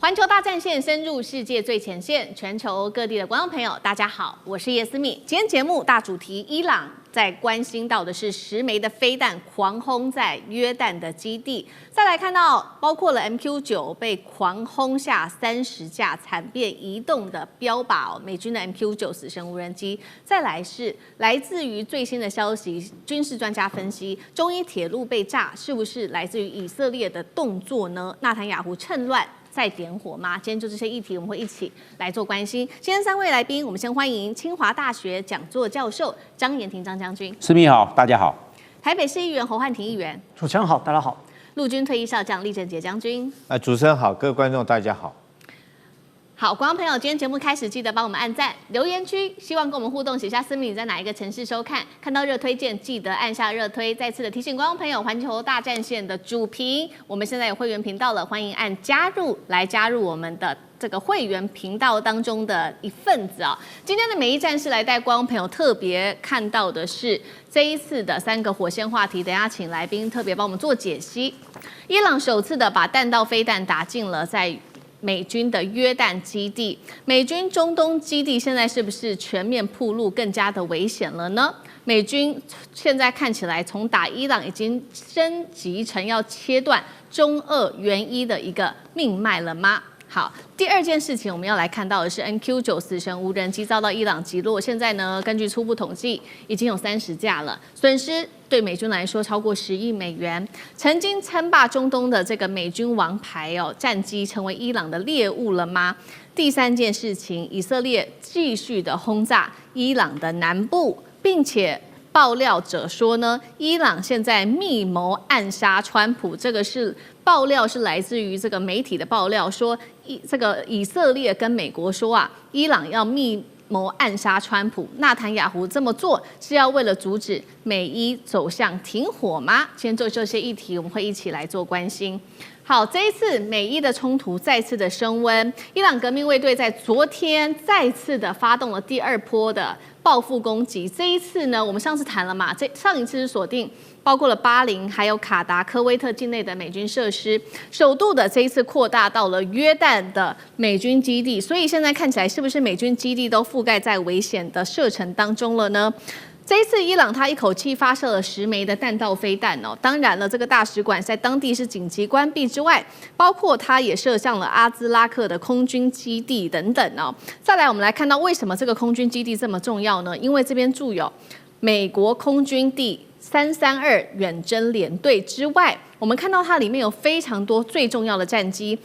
环球大战线深入世界最前线，全球各地的观众朋友，大家好，我是叶思敏。今天节目大主题，伊朗在关心到的是10枚的飞弹狂轰在约旦的基地，再来看到包括了 MQ9 被狂轰下30架惨变移动的标靶美军的 MQ9 死神无人机，再来是来自于最新的消息，军事专家分析中伊铁路被炸是不是来自于以色列的动作呢？纳坦雅胡趁乱再点火吗？今天就这些议题，我们会一起来做关心。今天3位来宾，我们先欢迎清华大学讲座教授张延廷张将军。思密好，大家好。台北市议员侯汉廷议员。主持人好，大家好。陆军退役少将厉正杰将军。主持人好，各位观众大家好。好，观众朋友，今天节目开始，记得帮我们按赞、留言区，希望跟我们互动，写下思密你在哪一个城市收看，看到热推荐记得按下热推。再次的提醒观众朋友，环球大战线的主频，我们现在有会员频道了，欢迎按加入来加入我们的这个会员频道当中的一份子啊。今天的每一战士来带观众朋友特别看到的是这一次的3个火线话题，等一下请来宾特别帮我们做解析。伊朗首次的把弹道飞弹打进了在美军的约旦基地，美军中东基地现在是不是全面暴露，更加的危险了呢？美军现在看起来从打伊朗已经升级成要切断中俄援伊的一个命脉了吗？好，第二件事情我们要来看到的是 MQ9 死神无人机遭到伊朗击落，现在呢，根据初步统计，已经有30架了，损失对美军来说超过10亿美元。曾经称霸中东的这个美军王牌战机，成为伊朗的猎物了吗？第三件事情，以色列继续的轰炸伊朗的南部，并且爆料者说呢，伊朗现在密谋暗杀川普，这个是爆料是来自于这个媒体的爆料，说这个以色列跟美国说啊，伊朗要密谋暗杀川普，纳坦雅胡这么做是要为了阻止美伊走向停火吗？今天就这些议题，我们会一起来做关心。好，这一次美伊的冲突再次的升温，伊朗革命卫队在昨天再次的发动了第2波的报复攻击。这一次呢，我们上次谈了嘛，上一次是锁定包括了巴林还有卡达、科威特境内的美军设施，首度的这一次扩大到了约旦的美军基地，所以现在看起来是不是美军基地都覆盖在危险的射程当中了呢？这一次，伊朗它一口气发射了10枚的弹道飞弹哦。当然了，这个大使馆在当地是紧急关闭之外，包括它也射向了阿兹拉克的空军基地等等哦。再来，我们来看到为什么这个空军基地这么重要呢？因为这边驻有美国空军第332远征联队之外，我们看到它里面有非常多最重要的战机，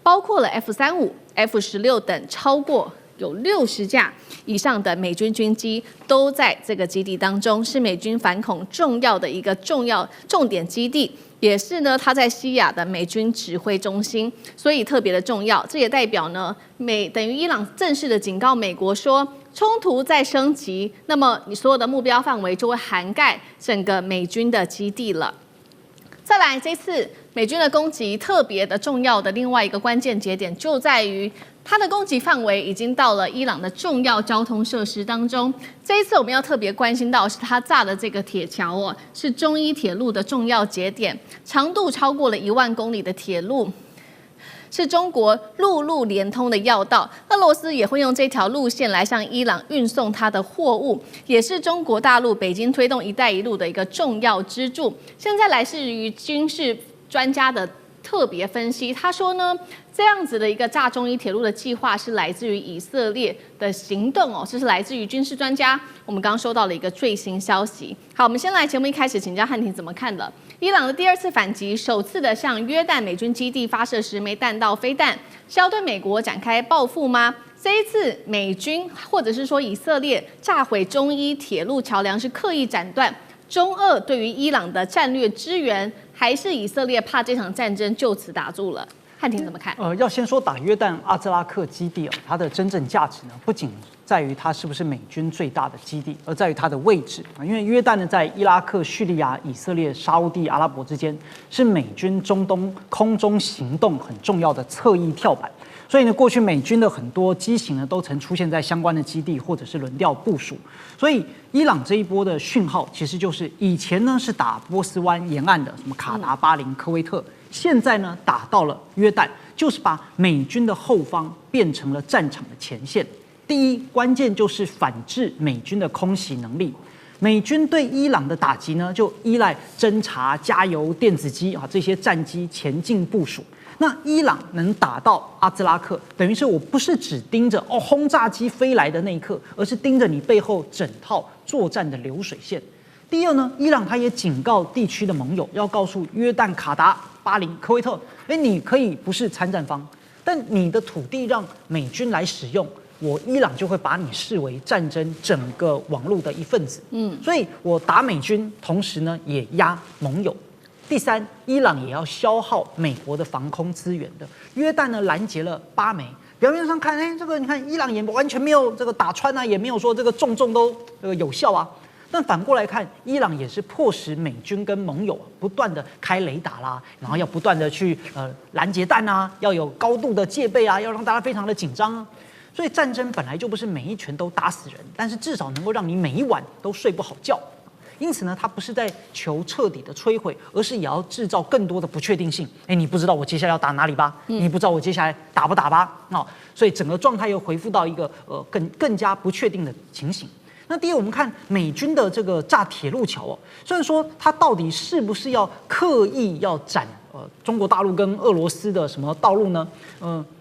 包括了 F-35、F-16等超过有60架以上的美军军机都在这个基地当中，是美军反恐重要的一个重点基地，也是呢它在西亚的美军指挥中心，所以特别的重要。这也代表呢等于伊朗正式的警告美国说，冲突再升级，那么你所有的目标范围就会涵盖整个美军的基地了。再来，这次美军的攻击特别的重要的另外一个关键节点就在于它的攻击范围已经到了伊朗的重要交通设施当中。这一次我们要特别关心到是它炸的这个铁桥哦，是中伊铁路的重要节点，长度超过了1万公里的铁路，是中国陆路连通的要道。俄罗斯也会用这条路线来向伊朗运送它的货物，也是中国大陆北京推动“一带一路”的一个重要支柱。现在来自于军事专家的特别分析，他说呢，这样子的一个炸中伊铁路的计划是来自于以色列的行动哦，这是来自于军事专家。我们刚刚收到了一个最新消息。好，我们先来节目一开始请教汉廷怎么看的。伊朗的第2次反击，首次的向约旦美军基地发射10枚弹道飞弹，是要对美国展开报复吗？这一次美军或者是说以色列炸毁中伊铁路桥梁，是刻意斩断中俄对于伊朗的战略支援，还是以色列怕这场战争就此打住了？汉廷怎么看？要先说打约旦阿兹拉克基地它的真正价值呢，不仅在于它是不是美军最大的基地，而在于它的位置因为约旦呢在伊拉克、叙利亚、以色列、沙烏地阿拉伯之间，是美军中东空中行动很重要的侧翼跳板。所以呢，过去美军的很多机型呢，都曾出现在相关的基地或者是轮调部署。所以伊朗这一波的讯号，其实就是以前呢是打波斯湾沿岸的什么卡达、巴林、科威特，现在呢打到了约旦，就是把美军的后方变成了战场的前线。第一关键就是反制美军的空袭能力。美军对伊朗的打击呢，就依赖侦察、加油、电子机这些战机前进部署。那伊朗能打到阿兹拉克，等于是我不是只盯着轰炸机飞来的那一刻，而是盯着你背后整套作战的流水线。第二呢，伊朗他也警告地区的盟友，要告诉约旦、卡达、巴林、科威特，你可以不是参战方，但你的土地让美军来使用，我伊朗就会把你视为战争整个网络的一份子。所以我打美军，同时呢也压盟友。第三，伊朗也要消耗美国的防空资源的。约旦呢拦截了8枚，表面上看，这个你看伊朗也完全没有这个打穿啊，也没有说这个重都有效啊。但反过来看，伊朗也是迫使美军跟盟友不断的开雷达啦，然后要不断的去拦截弹啊，要有高度的戒备啊，要让大家非常的紧张啊。所以战争本来就不是每一拳都打死人，但是至少能够让你每一晚都睡不好觉。因此呢，它不是在求彻底的摧毁，而是也要制造更多的不确定性。你不知道我接下来要打哪里吧？你不知道我接下来打不打吧？所以整个状态又恢复到一个更加不确定的情形。那第二，我们看美军的这个炸铁路桥虽然说它到底是不是要刻意要斩中国大陆跟俄罗斯的什么道路呢？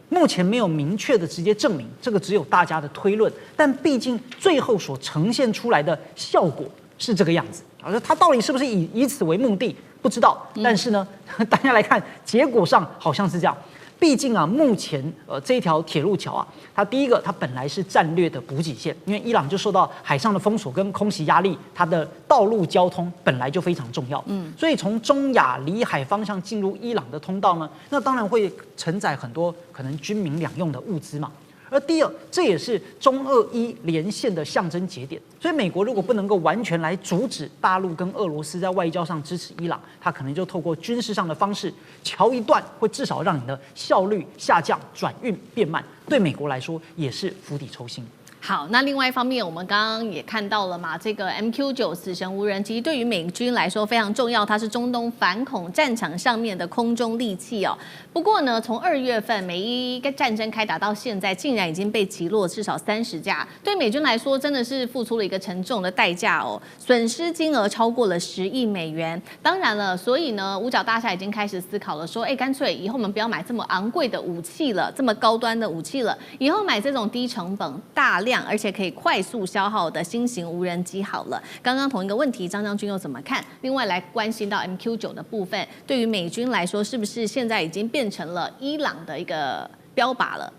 目前没有明确的直接证明，这个只有大家的推论。但毕竟最后所呈现出来的效果是这个样子，它到底是不是以此为目的不知道，但是呢，大家来看结果上好像是这样。毕竟目前这一条铁路桥它第一个它本来是战略的补给线，因为伊朗就受到海上的封锁跟空袭压力，它的道路交通本来就非常重要，所以从中亚里海方向进入伊朗的通道呢，那当然会承载很多可能军民两用的物资嘛。而第二，这也是中俄伊连线的象征节点，所以美国如果不能够完全来阻止大陆跟俄罗斯在外交上支持伊朗，它可能就透过军事上的方式，桥一段会至少让你的效率下降，转运变慢，对美国来说也是釜底抽薪。好，那另外一方面，我们刚刚也看到了嘛，这个 MQ9死神无人机对于美军来说非常重要，它是中东反恐战场上面的空中利器哦。不过呢，从2月份美伊战争开打到现在，竟然已经被击落至少30架，对美军来说真的是付出了一个沉重的代价哦，损失金额超过了10亿美元。当然了，所以呢，五角大厦已经开始思考了，说，干脆以后我们不要买这么昂贵的武器了，这么高端的武器了，以后买这种低成本、大量而且可以快速消耗的新型无人机好了。刚刚同一个问题，张将军又怎么看？另外来关心到 MQ9的部分，对于美军来说，是不是现在已经变成了伊朗的一个标靶了？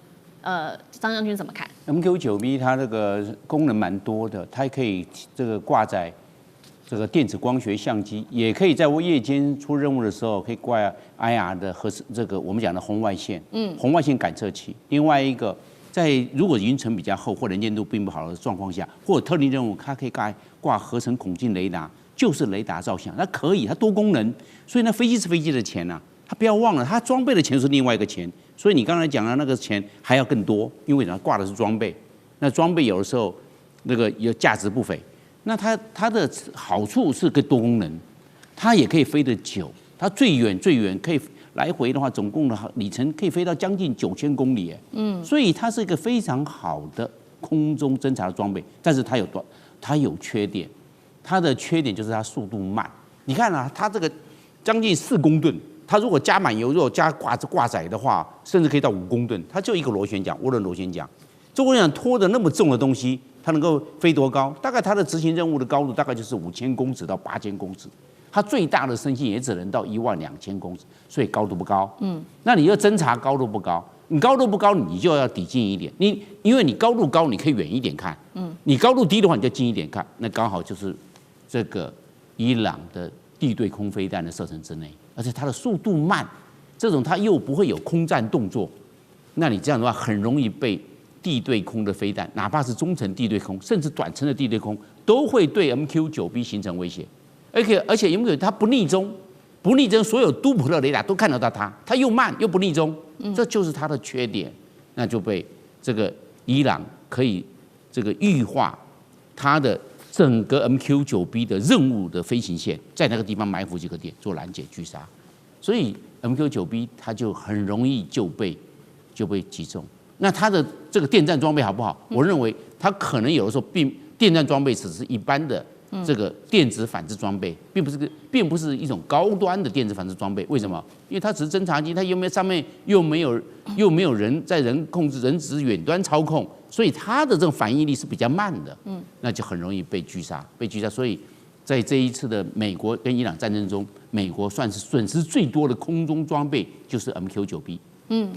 张将军怎么看 ？MQ9B 它这个功能蛮多的，它可以这个挂在这个电子光学相机，也可以在夜间出任务的时候可以挂 IR 的这个我们讲的红外线，红外线感测器。另外一个，在如果云层比较厚或能见度并不好的状况下，或者特定任务，它可以挂合成孔径雷达，就是雷达照相，它可以，它多功能。所以那飞机是飞机的钱它不要忘了，它装备的钱是另外一个钱。所以你刚才讲的那个钱还要更多，因为它挂的是装备，那装备有的时候那个有价值不菲。那它的好处是个多功能，它也可以飞得久，它最远可以来回的话，总共的里程可以飞到将近9000公里，所以它是一个非常好的空中侦察的装备。但是它有缺点，它的缺点就是它速度慢。你看它这个将近4公吨，它如果加满油，如果加挂载的话，甚至可以到5公吨。它就一个螺旋桨，涡轮螺旋桨。这涡轮桨拖着那么重的东西，它能够飞多高？大概它的执行任务的高度大概就是5000公尺到8000公尺。它最大的升性也只能到12000公尺，所以高度不高。那你要侦察高度不高，你高度不高，你就要抵近一点。因为你高度高，你可以远一点看。你高度低的话，你就近一点看。那刚好就是这个伊朗的地对空飞弹的射程之内，而且它的速度慢，这种它又不会有空战动作，那你这样的话很容易被地对空的飞弹，哪怕是中程地对空，甚至短程的地对空，都会对 MQ9B 形成威胁。而且MQ9它不逆中，所有都普勒雷达都看得到它，它又慢又不逆中，这就是它的缺点。那就被这个伊朗可以这个预化它的整个 MQ9B 的任务的飞行线，在那个地方埋伏几个点做拦截狙杀，所以 MQ9B 它就很容易就被击中。那它的这个电战装备好不好？我认为它可能有的时候电战装备只是一般的这个电子反制装备，并不是一种高端的电子反制装备。为什么？因为它只是侦察机，它上面又没有人在人控制，人只是远端操控，所以它的这种反应力是比较慢的。那就很容易被狙杀。所以在这一次的美国跟伊朗战争中，美国算是损失最多的空中装备就是 MQ9B。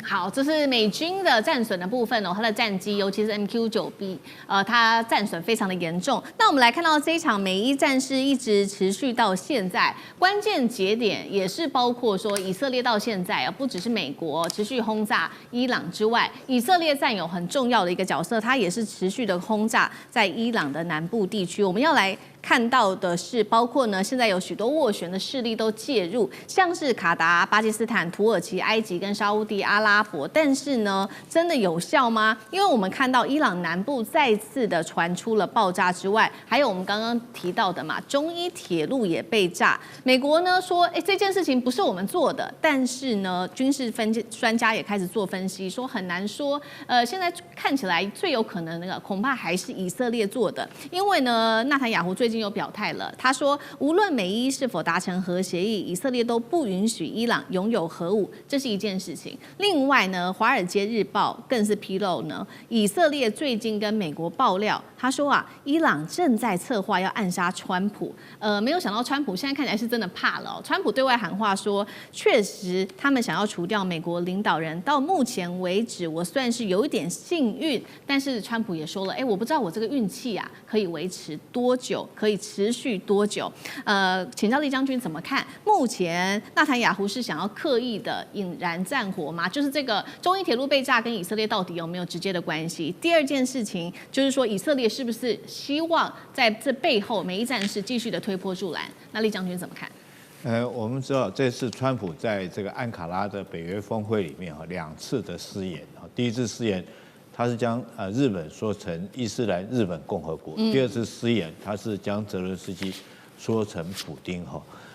好，这是美军的战损的部分哦，它的战机，尤其是 MQ9B，它战损非常的严重。那我们来看到这一场美伊战事一直持续到现在，关键节点也是包括说以色列到现在啊，不只是美国持续轰炸伊朗之外，以色列占有很重要的一个角色，它也是持续的轰炸在伊朗的南部地区。我们要来看到的是，包括呢，现在有许多斡旋的势力都介入，像是卡达、巴基斯坦、土耳其、埃及跟沙烏地阿拉伯，但是呢，真的有效吗？因为我们看到伊朗南部再次的传出了爆炸之外，还有我们刚刚提到的嘛，中伊铁路也被炸。美国呢说，这件事情不是我们做的，但是呢，军事专家也开始做分析，说很难说，现在看起来最有可能的恐怕还是以色列做的，因为呢，纳坦雅胡最近又表态了，他说无论美伊是否达成核协议，以色列都不允许伊朗拥有核武，这是一件事情。另外呢，《华尔街日报》更是披露呢，以色列最近跟美国爆料，他说伊朗正在策划要暗杀川普。没有想到川普现在看起来是真的怕了川普对外喊话说，确实他们想要除掉美国领导人。到目前为止，我算是有一点幸运，但是川普也说了，我不知道我这个运气可以维持多久，可以持续多久？请教厉将军怎么看？目前纳坦雅胡是想要刻意的引燃战火吗？就是这个中伊铁路被炸跟以色列到底有没有直接的关系？第二件事情就是说，以色列是不是希望在这背后美伊战事继续的推波助澜？那厉将军怎么看？我们知道这次川普在这个安卡拉的北约峰会里面2次的失言第一次失言，他是将日本说成伊斯兰日本共和国；第二次失言，他是将泽伦斯基说成普丁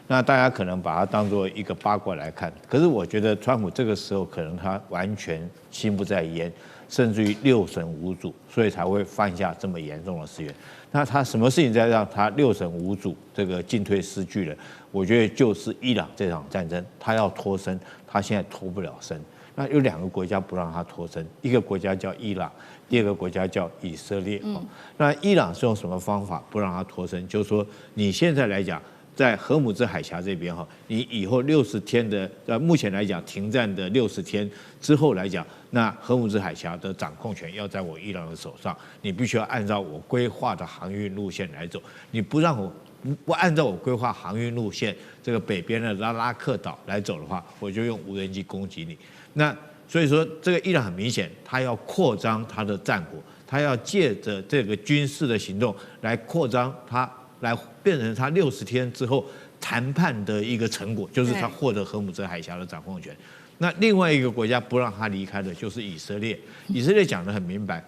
那大家可能把它当作一个八卦来看，可是我觉得川普这个时候可能他完全心不在焉，甚至于六神无主，所以才会犯下这么严重的失言。那他什么事情在让他六神无主，这个进退失据了？我觉得就是伊朗这场战争，他要脱身，他现在脱不了身。那有2个国家不让他脱身，一个国家叫伊朗，第2个国家叫以色列。那伊朗是用什么方法不让他脱身？就是说你现在来讲，在荷姆兹海峡这边你以后60天的目前来讲停战的60天之后来讲，那荷姆兹海峡的掌控权要在我伊朗的手上，你必须要按照我规划的航运路线来走，你不让我不按照我规划航运路线，这个北边的拉拉克岛来走的话，我就用无人机攻击你。那所以说，这个伊朗很明显，他要扩张他的战果，他要借着这个军事的行动来扩张他，来变成他60天之后谈判的一个成果，就是他获得荷姆兹海峡的掌控权。那另外一个国家不让他离开的就是以色列，以色列讲得很明白。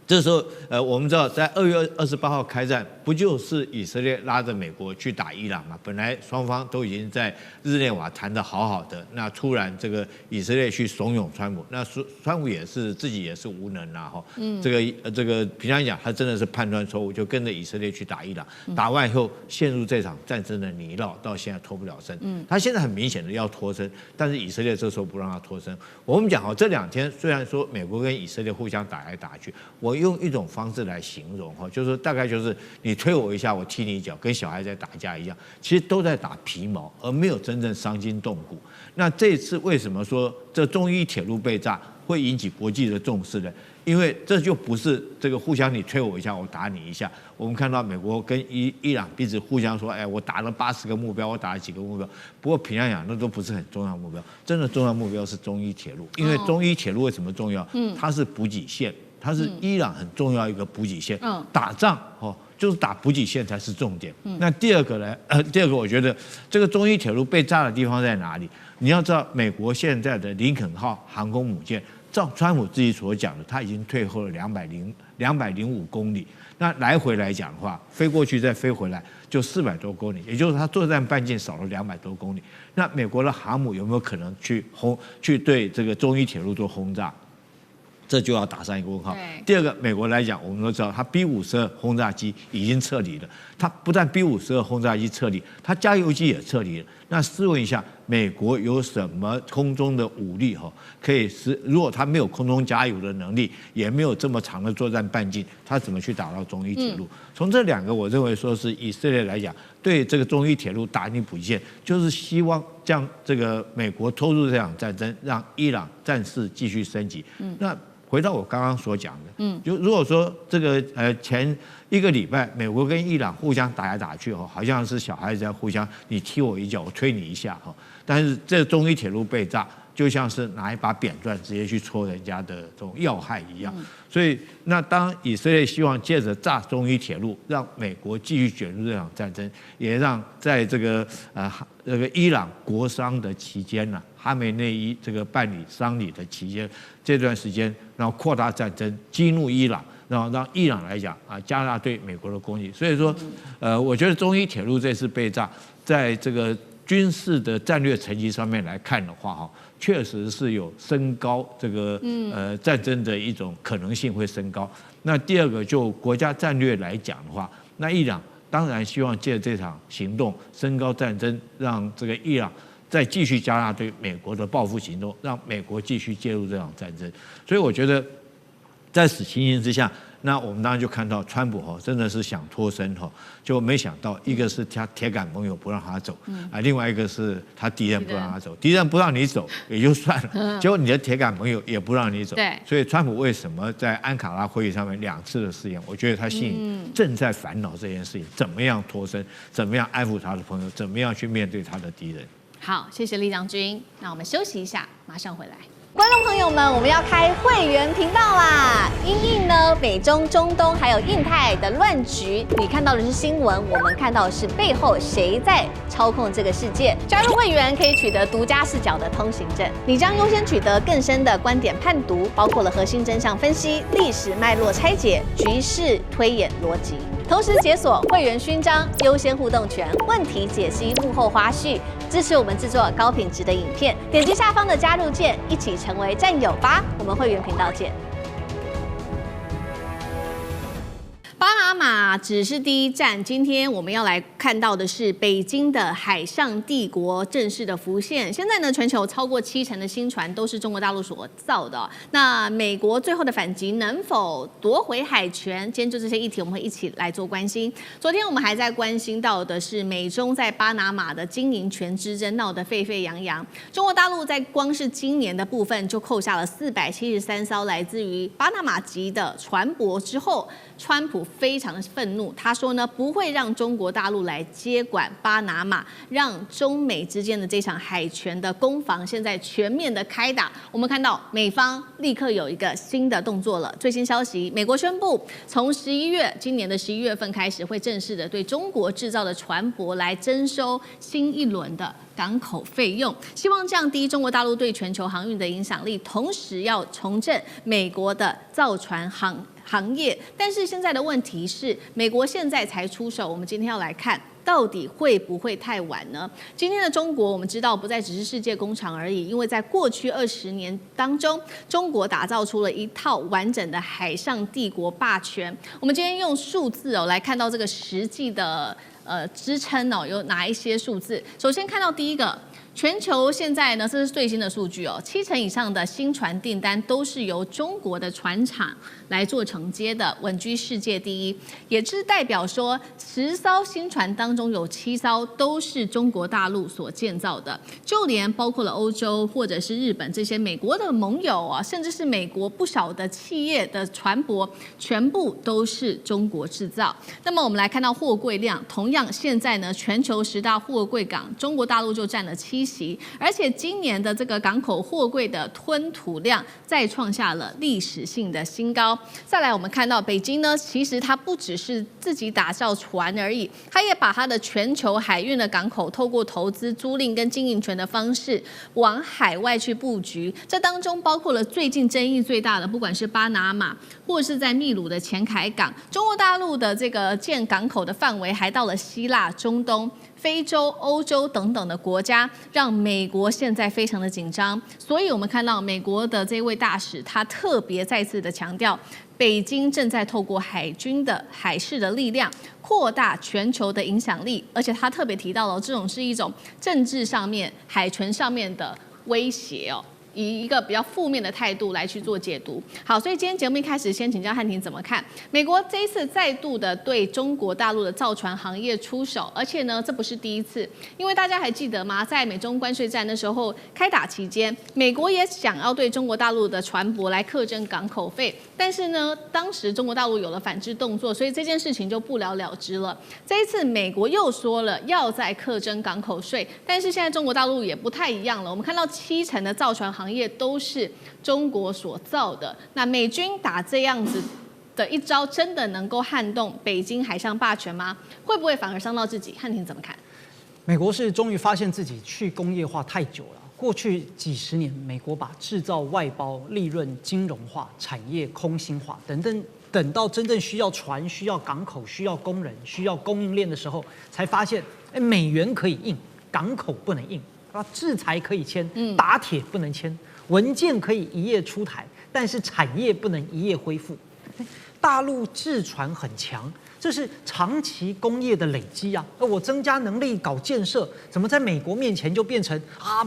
这时候，我们知道，在2月28号开战，不就是以色列拉着美国去打伊朗嘛？本来双方都已经在日内瓦谈得好好的，那突然这个以色列去怂恿川普，那川普也是自己也是无能啦这个平常讲，他真的是判断错误，就跟着以色列去打伊朗，打完以后陷入这场战争的泥淖，到现在脱不了身。他现在很明显的要脱身，但是以色列这时候不让他脱身。我们讲这2天虽然说美国跟以色列互相打来打去，我用一种方式来形容就是大概就是你推我一下，我踢你一脚，跟小孩在打架一样，其实都在打皮毛，而没有真正伤筋动骨。那这次为什么说这中伊铁路被炸会引起国际的重视呢？因为这就不是这个互相你推我一下，我打你一下。我们看到美国跟伊朗彼此互相说，我打了80个目标，我打了几个目标。不过平常讲，那都不是很重要的目标，真的重要目标是中伊铁路。因为中伊铁路为什么重要？它是补给线。它是伊朗很重要一个补给线。打仗就是打补给线才是重点。那第二个呢？第二个我觉得这个中伊铁路被炸的地方在哪里？你要知道，美国现在的林肯号航空母舰，照川普自己所讲的，它已经退后了205公里。那来回来讲的话，飞过去再飞回来就400多公里，也就是它作战半径少了200多公里。那美国的航母有没有可能去对这个中伊铁路做轰炸？这就要打上一个问号。第二个，美国来讲，我们都知道，它 B-52轰炸机已经撤离了。它不但 B-52轰炸机撤离，它加油机也撤离了。那试问一下，美国有什么空中的武力可以如果它没有空中加油的能力，也没有这么长的作战半径，它怎么去打到中伊铁路？从这2个，我认为说是以色列来讲，对这个中伊铁路打进补给线，就是希望将这个美国拖入这场战争，让伊朗战事继续升级。那回到我刚刚所讲的，就如果说这个前1个礼拜，美国跟伊朗互相打来打去好像是小孩子在互相你踢我一脚，我推你一下但是这中伊铁路被炸，就像是拿一把扁钻直接去戳人家的这种要害一样。所以，那当以色列希望借着炸中伊铁路，让美国继续卷入这场战争，也让在这个伊朗国丧的期间呢，哈梅内伊这个办理丧礼的期间，这段时间，然后扩大战争，激怒伊朗，然后让伊朗来讲加大对美国的攻击。所以说，我觉得中伊铁路这次被炸，在这个军事的战略层级上面来看的话确实是有升高这个战争的一种可能性会升高。那第二个，就国家战略来讲的话，那伊朗当然希望借这场行动升高战争，让这个伊朗再继续加大对美国的报复行动，让美国继续介入这场战争。所以我觉得，在此情形之下，那我们当然就看到川普真的是想脱身就没想到一个是他铁杆盟友不让他走另外一个是他敌人不让他走，敌人不让你走也就算了，结果你的铁杆盟友也不让你走。所以川普为什么在安卡拉会议上面2次的誓言，我觉得他心里正在烦恼这件事情，怎么样脱身，怎么样安抚他的朋友，怎么样去面对他的敌人。好，谢谢李将军。那我们休息一下，马上回来。观众朋友们，我们要开会员频道啦！因应呢美中、中东还有印太的乱局，你看到的是新闻，我们看到的是背后谁在操控这个世界。加入会员可以取得独家视角的通行证，你将优先取得更深的观点判读，包括了核心真相分析、历史脉络拆解、局势推演逻辑。同时解锁会员勋章、优先互动权、问题解析、幕后花絮，支持我们制作高品质的影片。点击下方的加入键，一起成为战友吧！我们会员频道见。巴拿马只是第一站，今天我们要来看到的是北京的海上帝国正式的浮现。现在呢，全球超过70%的新船都是中国大陆所造的。那美国最后的反击能否夺回海权？今天就这些议题，我们会一起来做关心。昨天我们还在关心到的是美中在巴拿马的经营权之争闹得沸沸扬扬。中国大陆在光是今年的部分就扣下了473艘来自于巴拿马籍的船舶之后，川普非常的愤怒，他说呢不会让中国大陆来接管巴拿马，让中美之间的这场海权的攻防现在全面的开打。我们看到美方立刻有一个新的动作了。最新消息，美国宣布从今年的11月份开始，会正式的对中国制造的船舶来征收新一轮的港口费用，希望降低中国大陆对全球航运的影响力，同时要重振美国的造船行业。但是现在的问题是，美国现在才出手，我们今天要来看到底会不会太晚呢？今天的中国，我们知道不再只是世界工厂而已，因为在过去20年当中，中国打造出了一套完整的海上帝国霸权。我们今天用数字来看到这个实际的支撑有哪一些数字？首先看到第一个。全球现在呢，这是最新的数据70%以上的新船订单都是由中国的船厂来做承接的，稳居世界第一。也是代表说，10艘新船当中有7艘都是中国大陆所建造的，就连包括了欧洲或者是日本这些美国的盟友甚至是美国不少的企业的船舶，全部都是中国制造。那么我们来看到货柜量，同样现在呢，全球10大货柜港，中国大陆就占了70%。袭，而且今年的这个港口货柜的吞吐量再创下了历史性的新高。再来，我们看到北京呢，其实它不只是自己打造船而已，它也把它的全球海运的港口透过投资、租赁跟经营权的方式往海外去布局。这当中包括了最近争议最大的，不管是巴拿马或是在秘鲁的前海港，中国大陆的这个建港口的范围还到了希腊、中东、非洲、欧洲等等的国家，让美国现在非常的紧张。所以我们看到美国的这位大使，他特别再次的强调，北京正在透过海军的海事的力量扩大全球的影响力，而且他特别提到了这种是一种政治上面、海权上面的威胁哦。以一个比较负面的态度来去做解读。好，所以今天节目一开始先请教汉庭怎么看美国这一次再度的对中国大陆的造船行业出手，而且呢这不是第一次，因为大家还记得吗？在美中关税战的时候开打期间，美国也想要对中国大陆的船舶来课征港口费，但是呢当时中国大陆有了反制动作，所以这件事情就不了了之了。这一次美国又说了要再课征港口税，但是现在中国大陆也不太一样了，我们看到70%的造船行业都是中国所造的。那美军打这样子的一招，真的能够撼动北京海上霸权吗？会不会反而伤到自己？汉庭怎么看？美国是终于发现自己去工业化太久了。过去几十年，美国把制造外包、利润金融化、产业空心化等等，等到真正需要船、需要港口、需要工人、需要供应链的时候，才发现，美元可以印，港口不能印。制裁可以签，打铁不能签，文件可以一夜出台，但是产业不能一夜恢复。大陆制船很强，这是长期工业的累积啊。我增加能力搞建设，怎么在美国面前就变成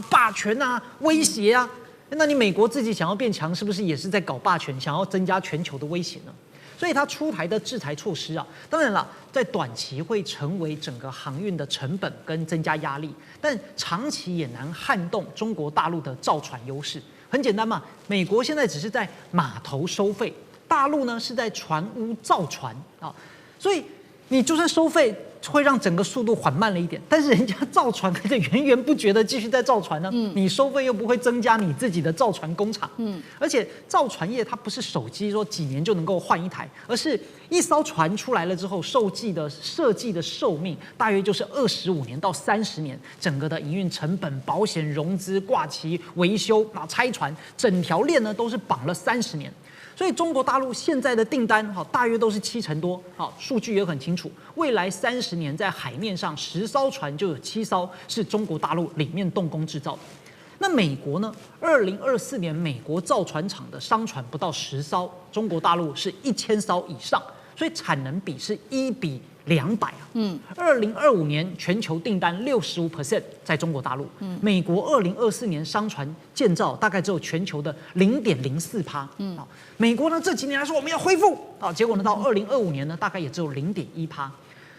霸权啊、威胁啊？那你美国自己想要变强，是不是也是在搞霸权，想要增加全球的威胁呢？所以它出台的制裁措施啊，当然了，在短期会成为整个航运的成本跟增加压力，但长期也难撼动中国大陆的造船优势。很简单嘛，美国现在只是在码头收费，大陆呢是在船坞造船啊，所以你就算收费会让整个速度缓慢了一点，但是人家造船可以源源不绝的继续在造船呢，你收费又不会增加你自己的造船工厂，而且造船业它不是手机说几年就能够换一台，而是一艘船出来了之后，设计的寿命大约就是25年到30年，整个的营运成本、保险、融资、挂期、维修、拆船，整条链呢都是绑了30年。所以中国大陆现在的订单大约都是70%多，数据也很清楚。未来30年在海面上10艘船就有7艘是中国大陆里面动工制造的。那美国呢？2024年美国造船厂的商船不到10艘，中国大陆是1000艘以上，所以产能比是1比200啊。2025年全球订单65% 在中国大陆，美国2024年商船建造大概只有全球的0.04%。美国呢这几年来说我们要恢复啊，结果呢到2025年呢大概也只有0.1%。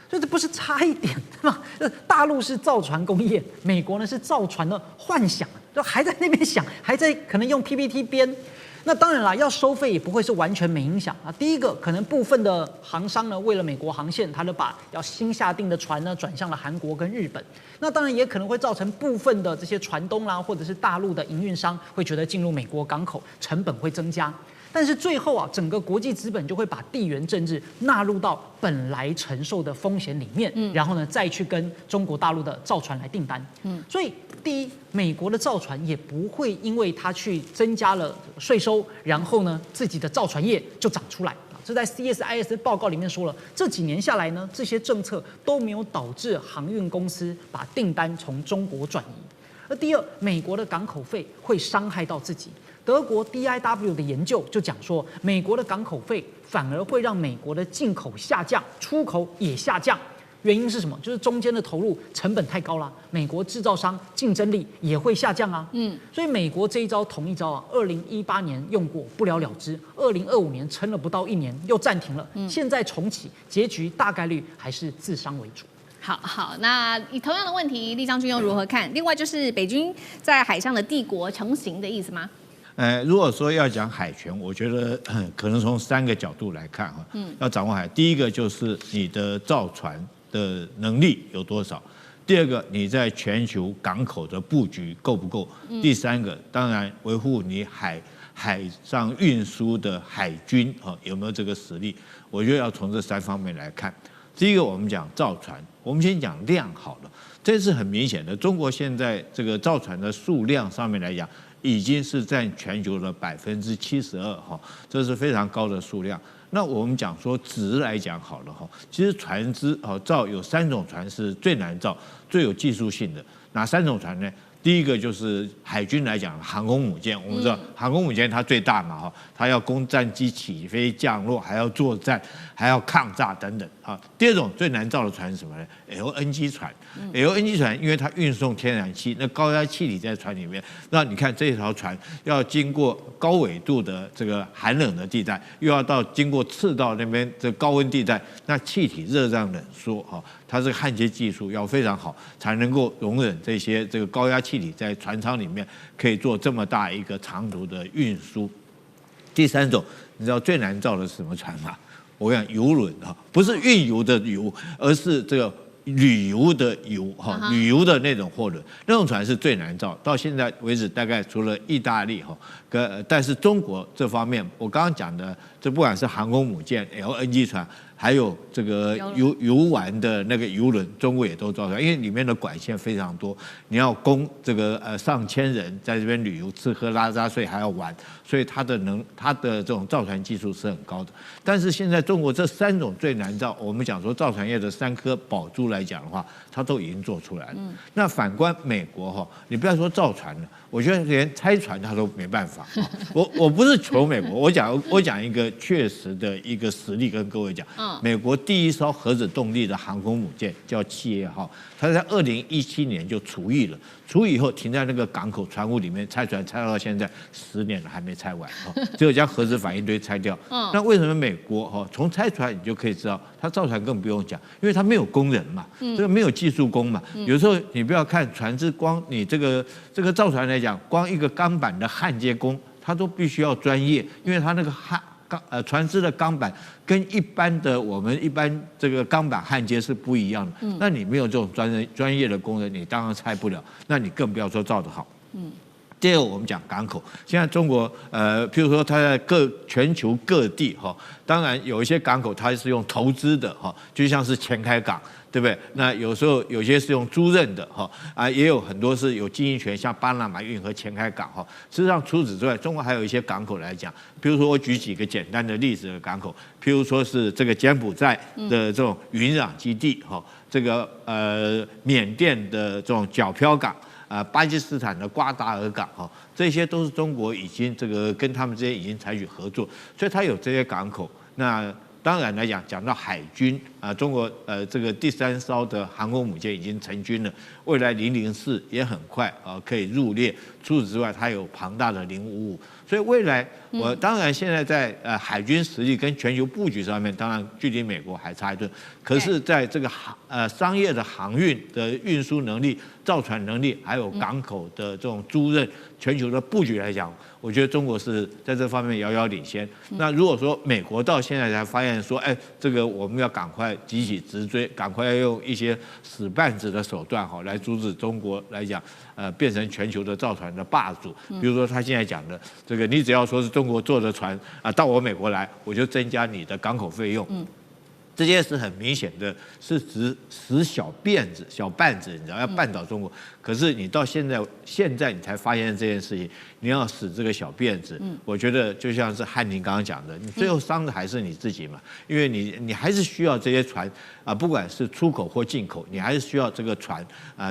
所以这不是差一点对吧？大陆是造船工业，美国呢是造船的幻想，就还在那边想，还在可能用 PPT 编。那当然啦，要收费也不会是完全没影响啊。第一个，可能部分的航商呢，为了美国航线，他就把要新下定的船呢转向了韩国跟日本。那当然也可能会造成部分的这些船东啦，或者是大陆的营运商会觉得进入美国港口成本会增加。但是最后啊，整个国际资本就会把地缘政治纳入到本来承受的风险里面，然后呢再去跟中国大陆的造船来订单。所以第一，美国的造船也不会因为它去增加了税收，然后呢自己的造船业就长出来。这在 CSIS 报告里面说了，这几年下来呢，这些政策都没有导致航运公司把订单从中国转移。而第二，美国的港口费会伤害到自己。德国 DIW 的研究就讲说，美国的港口费反而会让美国的进口下降，出口也下降。原因是什么？就是中间的投入成本太高了，美国制造商竞争力也会下降啊。所以美国这一招同一招啊，2018年用过不了了之，2025年撑了不到1年又暂停了，现在重启，结局大概率还是自伤为主。好，那以同样的问题，厉将军又如何看？另外就是北军在海上的帝国成型的意思吗？如果说要讲海权，我觉得可能从3个角度来看哈。要掌握海，第一个就是你的造船的能力有多少，第二个，你在全球港口的布局够不够？第三个，当然维护你海上运输的海军有没有这个实力？我觉得要从这3方面来看。第一个，我们讲造船，我们先讲量好了，这是很明显的。中国现在这个造船的数量上面来讲，已经是占全球的72%这是非常高的数量。那我们讲说值来讲好了其实船只造有3种船是最难造、最有技术性的。哪3种船呢？第一个就是海军来讲，航空母舰。我们知道航空母舰它最大嘛它要攻战机起飞降落，还要作战，还要抗炸等等第二种最难造的船是什么呢 ？LNG 船。LNG 船因为它运送天然气，那高压气体在船里面，那你看这条船要经过高纬度的这个寒冷的地带，又要经过赤道那边的高温地带，那气体热胀冷缩它这个焊接技术要非常好，才能够容忍这些这个高压气体在船舱里面可以做这么大一个长途的运输。第3种，你知道最难造的是什么船吗？我讲邮轮不是运油的油，而是这个旅游的游旅游的那种货轮，那种船是最难造。到现在为止，大概除了意大利但是中国这方面，我刚刚讲的，这不管是航空母舰、LNG 船，还有这个游玩的那个游轮，中国也都造出来，因为里面的管线非常多，你要供这个上千人在这边旅游，吃喝拉撒睡还要玩，所以它的这种造船技术是很高的。但是现在中国这3种最难造，我们讲说造船业的3颗宝珠来讲的话，它都已经做出来了。那反观美国你不要说造船了，我觉得连拆船它都没办法。我不是求美国，我讲一个确实的一个实例跟各位讲。美国第1艘核子动力的航空母舰叫企业号，它在2017年就除役了，除役以后停在那个港口船坞里面拆船，拆到现在10年了还没拆完只有将核子反应堆拆掉。那为什么美国从拆船你就可以知道，它造船更不用讲，因为它没有工人嘛，这个没有技术工嘛。有时候你不要看船只，光你这个造船来讲，光一个钢板的焊接工，他都必须要专业，因为他那个船只的钢板跟我们一般这个钢板焊接是不一样的。那你没有这种专业的工人，你当然拆不了，那你更不要说造得好。第二个，我们讲港口，现在中国譬如说它在全球各地当然有一些港口它是用投资的就像是前海港，对不对？那有时候有些是用租赁的也有很多是有经营权，像巴拿马运河、前海港事实上，除此之外，中国还有一些港口来讲，比如说我举几个简单的例子的港口，譬如说是这个柬埔寨的这种云壤基地这个缅甸的这种皎漂港。巴基斯坦的瓜达尔港这些都是中国已经跟他们之间已经采取合作，所以它有这些港口。那当然来讲到海军中国这个第3艘的航空母舰已经成军了，未来004也很快可以入列。除此之外，它有庞大的055，所以未来我当然现在在海军实力跟全球布局上面，当然距离美国还差一段。可是在这个商业的航运的运输能力、造船能力，还有港口的这种租赁、全球的布局来讲，我觉得中国是在这方面遥遥领先。那如果说美国到现在才发现说，这个我们要赶快急起直追，赶快要用一些死绊子的手段来阻止中国来讲变成全球的造船的霸主。比如说他现在讲的这个，你只要说是中国做的船到我美国来，我就增加你的港口费用。这些是很明显的，是使小辫子、你知道要绊倒中国。可是你到现在你才发现这件事情，你要使这个小辫子，我觉得就像是汉庭刚刚讲的，你最后伤的还是你自己嘛，因为你还是需要这些船不管是出口或进口，你还是需要这个船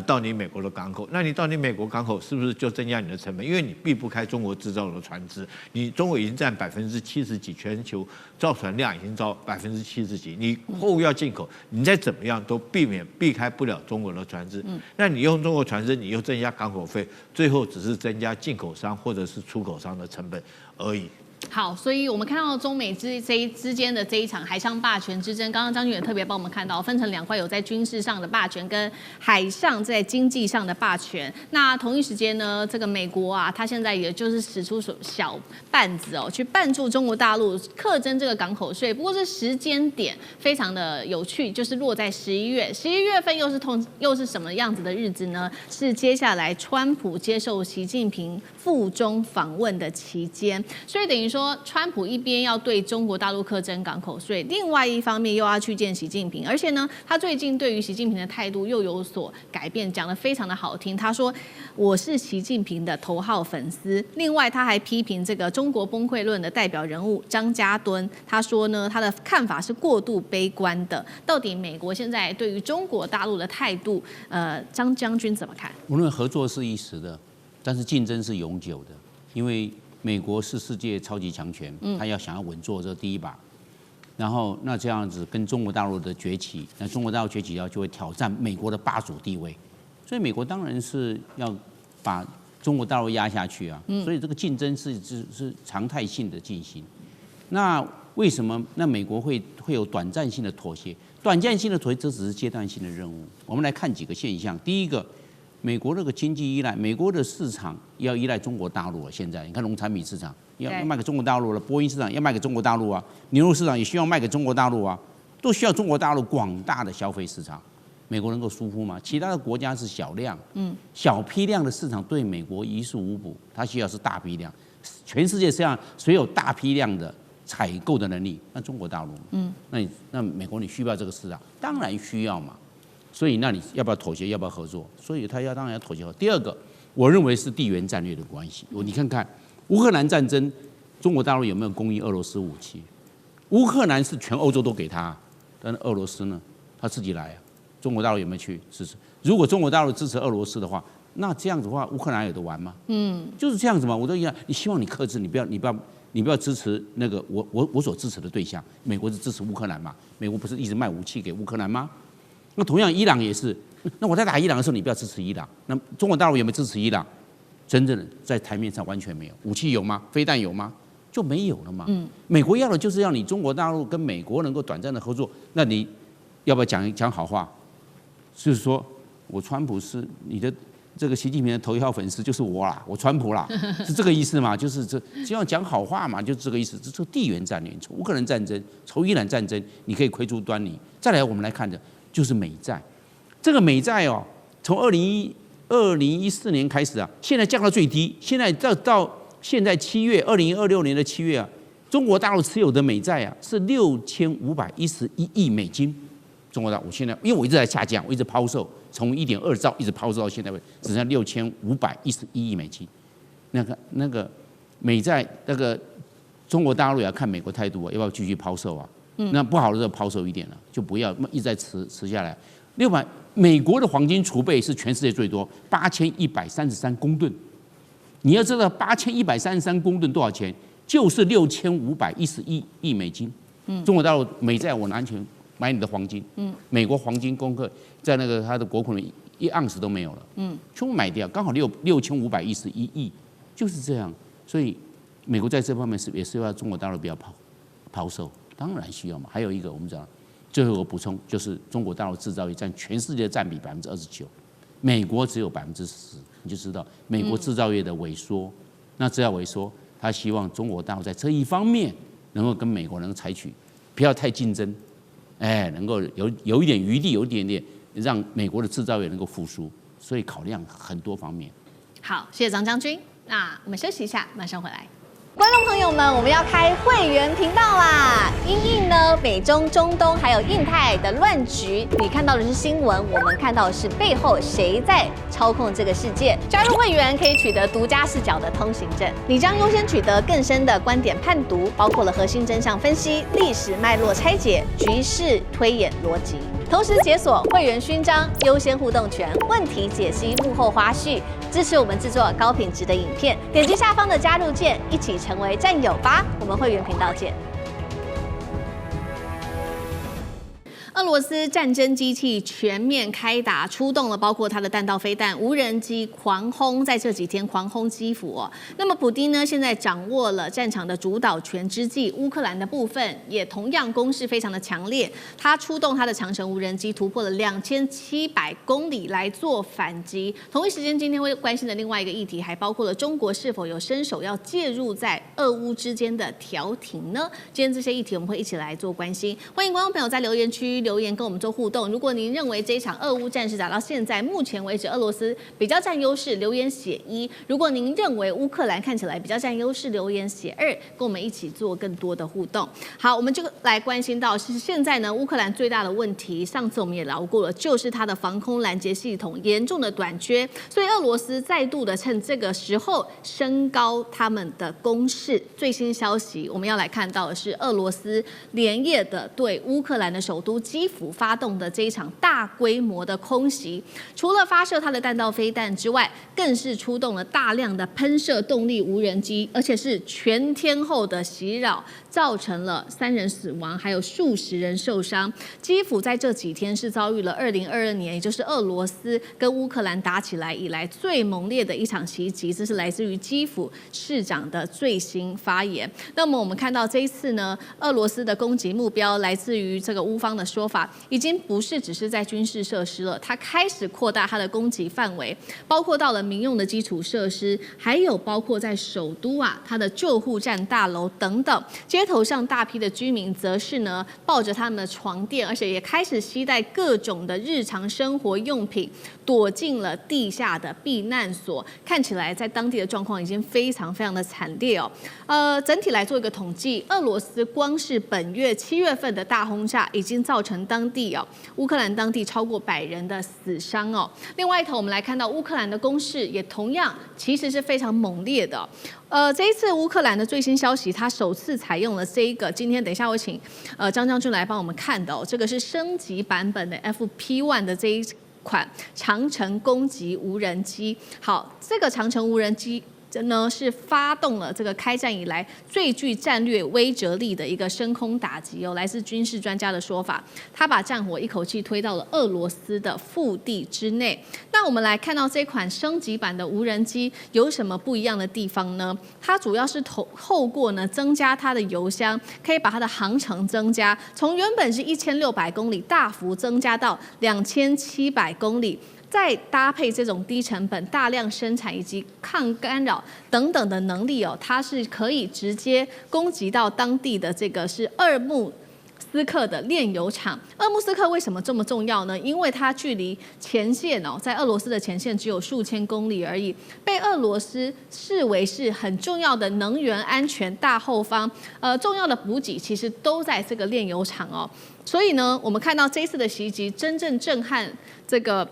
到你美国的港口。那你到你美国港口是不是就增加你的成本？因为你避不开中国制造的船只，你中国已经占70%几，全球造船量已经到70%几，你货物要进口，你再怎么样都避开不了中国的船只。那你用中国船只，你又增加港口费，最后只是增加进口商或者是出口商的成本而已。好，所以我们看到中美之间的这一场海上霸权之争，刚刚张军也特别帮我们看到，分成2块，有在军事上的霸权跟海上在经济上的霸权。那同一时间呢，这个美国啊，他现在也就是使出小绊子哦，去绊住中国大陆课征这个港口税。不过这时间点非常的有趣，就是落在11月，11月份又是什么样子的日子呢？是接下来川普接受习近平赴中访问的期间，所以等于说，川普一边要对中国大陆课征港口税，另外一方面又要去见习近平，而且呢，他最近对于习近平的态度又有所改变，讲得非常的好听。他说：“我是习近平的头号粉丝。”另外，他还批评这个中国崩溃论的代表人物张家敦，他说呢，他的看法是过度悲观的。到底美国现在对于中国大陆的态度，张将军怎么看？无论合作是一时的，但是竞争是永久的，因为美国是世界超级强权，他想要稳坐这第一把，然后那这样子跟中国大陆的崛起，那中国大陆崛起就会挑战美国的霸主地位，所以美国当然是要把中国大陆压下去啊，所以这个竞争是常态性的进行。那为什么那美国会有短暂性的妥协？短暂性的妥协这只是阶段性的任务。我们来看几个现象，第一个。美国那个经济依赖，美国的市场要依赖中国大陆了。现在你看农产品市场要卖给中国大陆了，波音市场要卖给中国大陆啊，牛肉市场也需要卖给中国大陆啊，都需要中国大陆广大的消费市场。美国能够疏忽吗？其他的国家是小量，小批量的市场对美国于事无补，它需要是大批量。全世界上谁有大批量的采购的能力？那中国大陆，那美国你需不需要这个市场？当然需要嘛。所以，那你要不要妥协？要不要合作？所以他当然要妥协。第二个，我认为是地缘战略的关系。你看看乌克兰战争，中国大陆有没有供应俄罗斯武器？乌克兰是全欧洲都给他，但是俄罗斯呢，他自己来啊。中国大陆有没有去支持？如果中国大陆支持俄罗斯的话，那这样子的话，乌克兰有得玩吗？就是这样子嘛。我都一样，你希望你克制，你不要支持那个我所支持的对象。美国是支持乌克兰嘛？美国不是一直卖武器给乌克兰吗？那同样，伊朗也是。那我在打伊朗的时候，你不要支持伊朗。那中国大陆有没有支持伊朗？真正的在台面上完全没有。武器有吗？飞弹有吗？就没有了嘛。美国要的就是要你中国大陆跟美国能够短暂的合作。那你要不要讲好话？就是说我川普是你的这个习近平的头一号粉丝，就是我啦，我川普啦，是这个意思嘛？就是希望讲好话嘛，就是这个意思。这地缘战略，从乌克兰战争，从伊朗战争，你可以窥出端倪。再来，我们来看的。就是美债，这个美债哦，从2014年开始啊，现在降到最低，现在到现在7月，2026年的7月啊，中国大陆持有的美债啊是6511亿美金。中国大陆现在，因为我一直在下降，我一直抛售，从1.2兆一直抛售到现在只剩6511亿美金。那个美债，那个中国大陆也要看美国态度啊，要不要继续抛售啊？那不好的时候抛售一点了，就不要一直在持下来。美国的黄金储备是全世界最多，8133公吨。你要知道8133公吨多少钱？就是6511亿美金。中国大陆美债我拿钱买你的黄金，美国黄金公克在那个它的国库里1盎司都没有了，全部买掉，刚好6511亿，就是这样。所以美国在这方面也是要中国大陆不要抛售。当然需要嘛。还有一个，我们讲最后一个补充，就是中国大陆制造业占全世界占比29%，美国只有10%，你就知道美国制造业的萎缩。那只要萎缩，他希望中国大陆在这一方面能够跟美国能够采取不要太竞争，能够有一点余地，有一点点让美国的制造业能够复苏，所以考量很多方面。好，谢谢张将军。那我们休息一下，马上回来。观众朋友们，我们要开会员频道啦！因应呢美中、中东还有印太的乱局，你看到的是新闻，我们看到的是背后谁在操控这个世界。加入会员可以取得独家视角的通行证，你将优先取得更深的观点判读，包括了核心真相分析、历史脉络拆解、局势推演逻辑。同时解锁会员勋章、优先互动权、问题解析、幕后花絮，支持我们制作高品质的影片。点击下方的加入键，一起成为战友吧！我们会员频道见。俄罗斯战争机器全面开打，出动了包括它的弹道飞弹、无人机狂轰，在这几天狂轰基辅哦。那么普丁呢，现在掌握了战场的主导权之际，乌克兰的部分也同样攻势非常的强烈，他出动他的长程无人机突破了2700公里来做反击。同一时间，今天会关心的另外一个议题，还包括了中国是否有伸手要介入在俄乌之间的调停呢？今天这些议题我们会一起来做关心，欢迎观众朋友在留言区留言跟我们做互动。如果您认为这一场俄乌战事打到现在，目前为止俄罗斯比较占优势，留言写1；如果您认为乌克兰看起来比较占优势，留言写2，跟我们一起做更多的互动。好，我们就来关心到是现在呢，乌克兰最大的问题，上次我们也聊过了，就是它的防空拦截系统严重的短缺，所以俄罗斯再度的趁这个时候升高他们的攻势。最新消息我们要来看到的是，俄罗斯连夜的对乌克兰的首都基辅发动的这一场大规模的空袭，除了发射它的弹道飞弹之外，更是出动了大量的喷射动力无人机，而且是全天候的袭扰，造成了3人死亡，还有数十人受伤。基辅在这几天是遭遇了2022年，也就是俄罗斯跟乌克兰打起来以来最猛烈的一场袭击，这是来自于基辅市长的最新发言。那么我们看到这一次呢，俄罗斯的攻击目标来自于这个乌方的说法，已经不是只是在军事设施了，它开始扩大它的攻击范围，包括到了民用的基础设施，还有包括在首都它的救护站大楼等等。街头上大批的居民则是呢抱着他们的床垫，而且也开始携带各种的日常生活用品，躲进了地下的避难所。看起来在当地的状况已经非常非常的惨烈哦。整体来做一个统计，俄罗斯光是本月7月份的大轰炸，已经造成当地乌克兰当地超过100人的死伤哦。另外一头，我们来看到乌克兰的攻势也同样其实是非常猛烈的。这一次乌克兰的最新消息，它首次采用了这一个，今天等一下我请张将军来帮我们看的这个是升级版本的 FP1 的这一款长程攻击无人机。好，这个长程无人机呢是发动了这个开战以来最具战略威慑力的一个升空打击哦。来自军事专家的说法，他把战火一口气推到了俄罗斯的腹地之内。那我们来看到这款升级版的无人机有什么不一样的地方呢？它主要是透过呢增加它的油箱，可以把它的航程增加，从原本是1600公里大幅增加到2700公里。再搭配这种低成本、大量生产以及抗干扰等等的能力哦，它是可以直接攻击到当地的这个是鄂木斯克的炼油厂。鄂木斯克为什么这么重要呢？因为它距离前线在俄罗斯的前线只有数千公里而已，被俄罗斯视为是很重要的能源安全大后方。重要的补给其实都在这个炼油厂哦。所以呢，我们看到这一次的袭击，真正震撼这个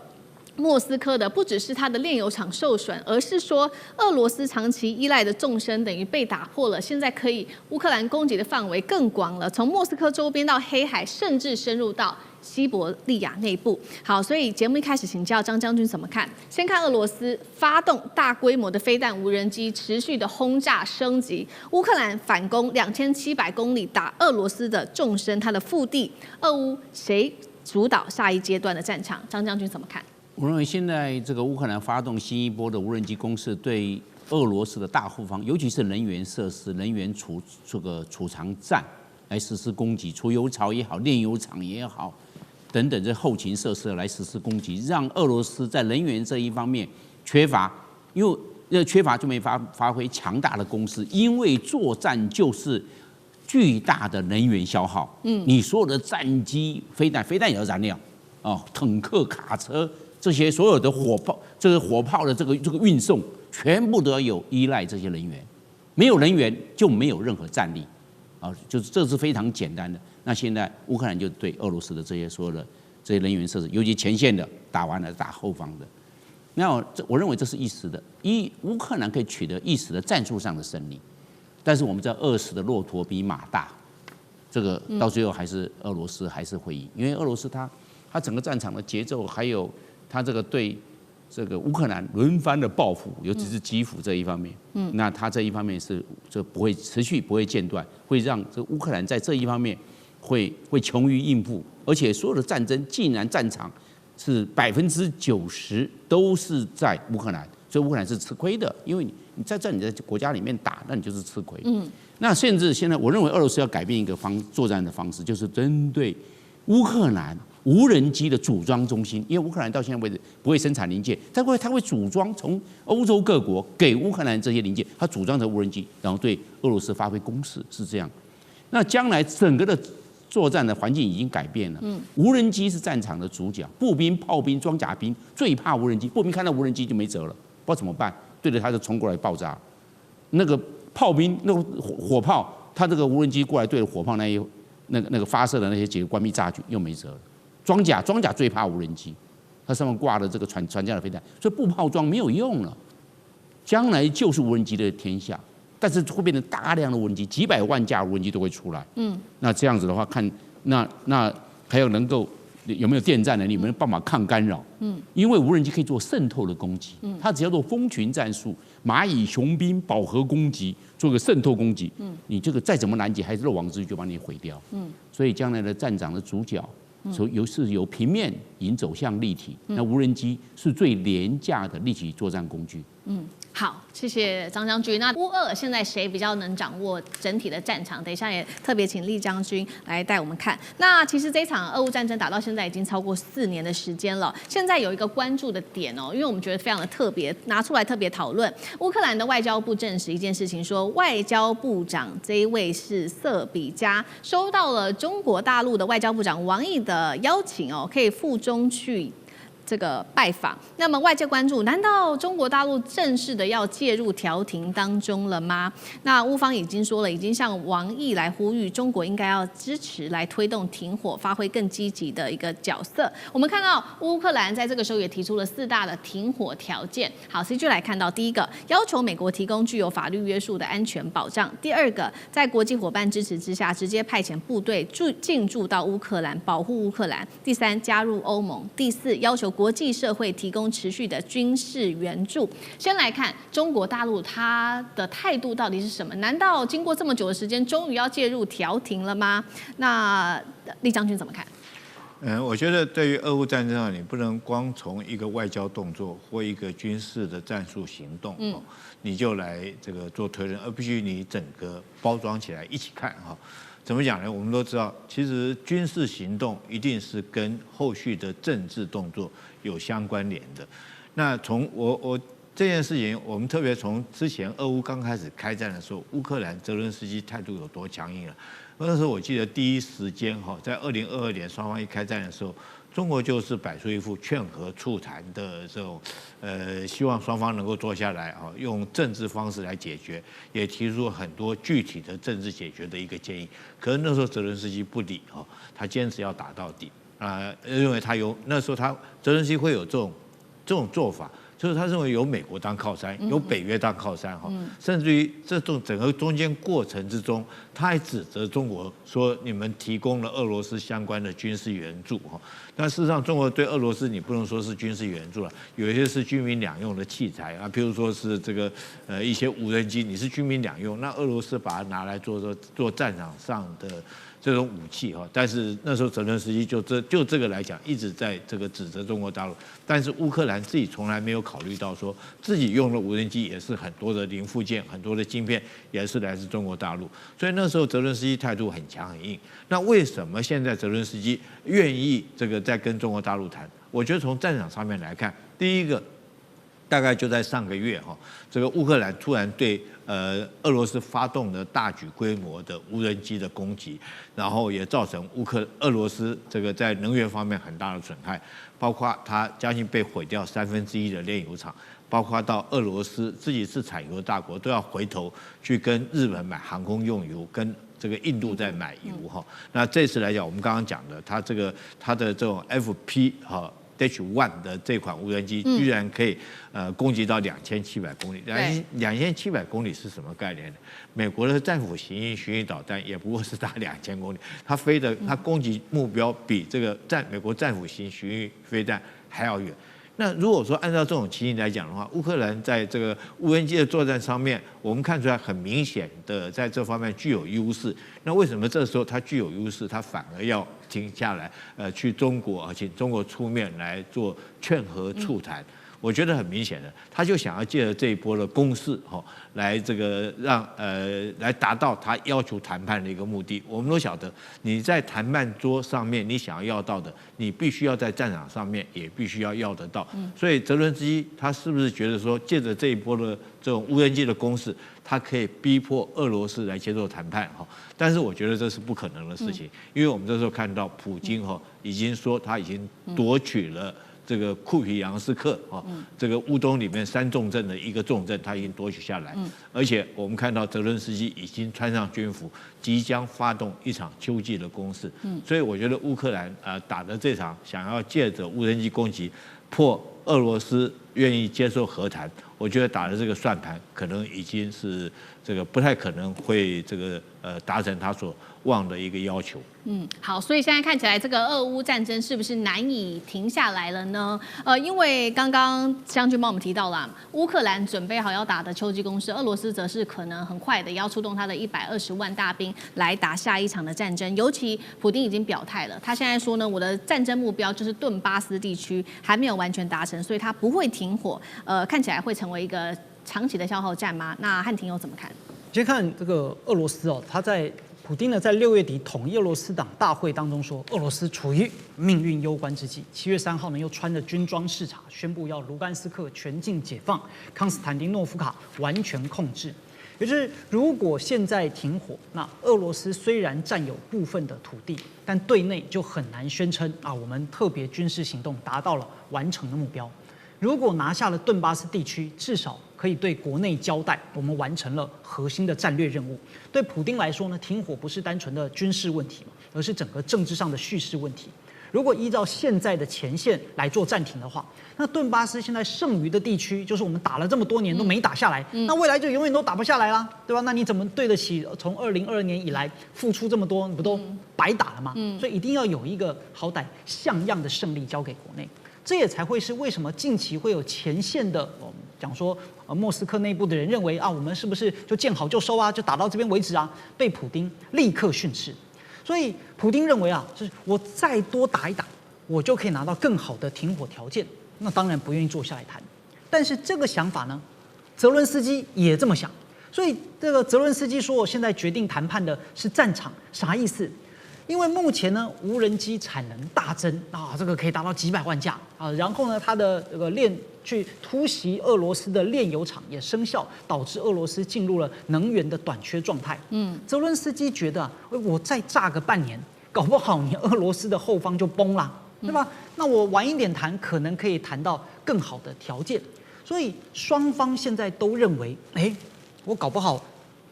莫斯科的不只是它的炼油厂受损，而是说俄罗斯长期依赖的纵深等于被打破了。现在可以乌克兰攻击的范围更广了，从莫斯科周边到黑海，甚至深入到西伯利亚内部。好，所以节目一开始请教张将军怎么看？先看俄罗斯发动大规模的飞弹无人机持续的轰炸升级，乌克兰反攻2700公里打俄罗斯的纵深，它的腹地。俄乌谁主导下一阶段的战场？张将军怎么看？我认为现在这个乌克兰发动新一波的无人机攻势，对俄罗斯的大后方，尤其是能源设施、能源储藏站来实施攻击，储油槽也好、炼油厂也好等等这后勤设施来实施攻击，让俄罗斯在能源这一方面缺乏，因为缺乏就没发挥强大的攻势，因为作战就是巨大的能源消耗。你所有的战机、飞弹也要燃料坦克、卡车。这些所有的火炮的这个运送，全部都要有依赖这些能源，没有能源就没有任何战力，就是这是非常简单的。那现在乌克兰就对俄罗斯的这些所有的这些能源设施，尤其前线的打完了，打后方的，那我认为这是一时的，乌克兰可以取得一时的战术上的胜利，但是我们知道饿死的骆驼比马大，这个到最后还是俄罗斯还是会赢，因为俄罗斯它整个战场的节奏还有。他这个对这个乌克兰轮番的报复，尤其是基辅这一方面，那他这一方面是不会持续不会间断，会让这乌克兰在这一方面会穷于应付，而且所有的战争竟然战场是90%都是在乌克兰，所以乌克兰是吃亏的，因为你在你的国家里面打，那你就是吃亏。那甚至现在我认为俄罗斯要改变一个作战的方式，就是针对乌克兰无人机的组装中心，因为乌克兰到现在为止不会生产零件，它会组装从欧洲各国给乌克兰这些零件，它组装成无人机，然后对俄罗斯发挥攻势，是这样。那将来整个的作战的环境已经改变了，无人机是战场的主角，步兵、炮兵、装甲兵最怕无人机，步兵看到无人机就没辙了，不知道怎么办，对着它就冲过来爆炸。那个炮兵那个火炮，它这个无人机过来对着火炮那个发射的那些几个官兵炸去又没辙了。装甲最怕无人机，它上面挂的这个传家的飞弹，所以步炮装没有用了，将来就是无人机的天下。但是会变成大量的无人机，几百万架无人机都会出来。那这样子的话，看那还有有没有电站能力，有没有办法抗干扰？因为无人机可以做渗透的攻击，它只要做蜂群战术、蚂蚁雄兵饱和攻击，做个渗透攻击，你这个再怎么拦截，还是漏网之鱼就把你毁掉。所以将来的战场的主角，是由平面已经走向立体，那无人机是最廉价的立体作战工具。好，谢谢张将军。那乌俄现在谁比较能掌握整体的战场？等一下也特别请厉将军来带我们看。那其实这场俄乌战争打到现在已经超过4年的时间了。现在有一个关注的点哦，因为我们觉得非常的特别，拿出来特别讨论。乌克兰的外交部证实一件事情，说外交部长这一位是瑟比加，收到了中国大陆的外交部长王毅的邀请哦，可以赴中去这个拜访。那么外界关注，难道中国大陆正式的要介入调停当中了吗？那乌方已经说了，已经向王毅来呼吁，中国应该要支持来推动停火，发挥更积极的一个角色。我们看到乌克兰在这个时候也提出了4大的停火条件。好，CG来看到第一个，要求美国提供具有法律约束的安全保障；第二个，在国际伙伴支持之下，直接派遣部队进驻到乌克兰，保护乌克兰；第三，加入欧盟；第四，要求国际社会提供持续的军事援助。先来看中国大陆它的态度到底是什么？难道经过这么久的时间，终于要介入调停了吗？那厉将军怎么看？我觉得对于俄乌战争啊，你不能光从一个外交动作或一个军事的战术行动，你就来这个做推论，而必须你整个包装起来一起看哈。怎么讲呢？我们都知道，其实军事行动一定是跟后续的政治动作有相关联的。那从我这件事情，我们特别从之前俄乌刚开始开战的时候，乌克兰泽伦斯基态度有多强硬了。那时候我记得第一时间在2022年双方一开战的时候，中国就是摆出一副劝和促谈的这种，希望双方能够坐下来用政治方式来解决，也提出很多具体的政治解决的一个建议。可是那时候泽伦斯基不理他坚持要打到底认为那时候泽伦斯基会有这种做法。就是他认为有美国当靠山，有北约当靠山甚至于这种整个中间过程之中，他还指责中国说你们提供了俄罗斯相关的军事援助但事实上，中国对俄罗斯你不能说是军事援助了，有一些是军民两用的器材譬如说是这个一些无人机，你是军民两用，那俄罗斯把它拿来做战场上的这种武器但是那时候泽伦斯基就这个来讲，一直在这个指责中国大陆，但是乌克兰自己从来没有考虑到说自己用的无人机也是很多的零附件，很多的晶片也是来自中国大陆，所以那时候泽伦斯基态度很强很硬。那为什么现在泽伦斯基愿意这个在跟中国大陆谈？我觉得从战场上面来看，第一个大概就在上个月这个乌克兰突然对俄罗斯发动了大举规模的无人机的攻击，然后也造成俄罗斯这个在能源方面很大的损害，包括它将近被毁掉1/3的炼油厂，包括到俄罗斯自己是产油大国，都要回头去跟日本买航空用油，跟这个印度在买油那这次来讲，我们刚刚讲的，它的这种 FP-1的这款无人机居然可以攻击到2700公里。2700公里是什么概念呢？美国的战斧巡弋导弹也不过是打2000公里，它攻击目标比这个美国战斧巡弋飞弹还要远。那如果说按照这种情形来讲的话，乌克兰在这个无人机的作战上面，我们看出来很明显的在这方面具有优势。那为什么这时候它具有优势，它反而要停下来，去中国，请中国出面来做劝和促谈？我觉得很明显的，他就想要借着这一波的攻势，来这个来达到他要求谈判的一个目的。我们都晓得，你在谈判桌上面你想要到的，你必须要在战场上面也必须要得到。所以泽伦斯基他是不是觉得说，借着这一波的这种无人机的攻势，他可以逼迫俄罗斯来接受谈判？但是我觉得这是不可能的事情，因为我们这时候看到普京已经说他已经夺取了这个库皮扬斯克这个乌东里面3重镇的一个重镇，他已经夺取下来。而且我们看到泽伦斯基已经穿上军服，即将发动一场秋季的攻势。所以我觉得乌克兰打的这场，想要借着无人机攻击迫俄罗斯愿意接受和谈，我觉得打的这个算盘可能已经是这个不太可能会这个达成他所望的一个要求。好，所以现在看起来这个俄乌战争是不是难以停下来了呢？因为刚刚将军帮我们提到了，乌克兰准备好要打的秋季攻势，俄罗斯则是可能很快的要出动他的120万大兵来打下一场的战争。尤其普丁已经表态了，他现在说呢，我的战争目标就是顿巴斯地区还没有完全达成，所以他不会停火。看起来会成为一个长期的消耗战吗？那汉庭又怎么看？先看这个俄罗斯他在普丁呢在6月底统一俄罗斯党大会当中说，俄罗斯处于命运攸关之际。7月3号呢又穿着军装视察，宣布要卢甘斯克全境解放，康斯坦丁诺夫卡完全控制。也就是如果现在停火，那俄罗斯虽然占有部分的土地，但对内就很难宣称我们特别军事行动达到了完成的目标。如果拿下了顿巴斯地区，至少可以对国内交代，我们完成了核心的战略任务。对普丁来说呢，停火不是单纯的军事问题，而是整个政治上的叙事问题。如果依照现在的前线来做暂停的话，那顿巴斯现在剩余的地区，就是我们打了这么多年都没打下来，那未来就永远都打不下来啦，对吧？那你怎么对得起从2022年以来付出这么多，你不都白打了吗？所以一定要有一个好歹像样的胜利交给国内。这也才会是为什么近期会有前线的讲说莫斯科内部的人认为我们是不是就见好就收就打到这边为止被普丁立刻训斥。所以普丁认为就是我再多打一打，我就可以拿到更好的停火条件。那当然不愿意坐下来谈。但是这个想法呢，泽伦斯基也这么想。所以这个泽伦斯基说我现在决定谈判的是战场，啥意思？因为目前呢，无人机产能大增这个可以达到几百万架然后呢，它的这个去突袭俄罗斯的炼油厂也生效，导致俄罗斯进入了能源的短缺状态。泽伦斯基觉得我再炸个半年，搞不好你俄罗斯的后方就崩了，对吧？那我晚一点谈，可能可以谈到更好的条件。所以双方现在都认为，我搞不好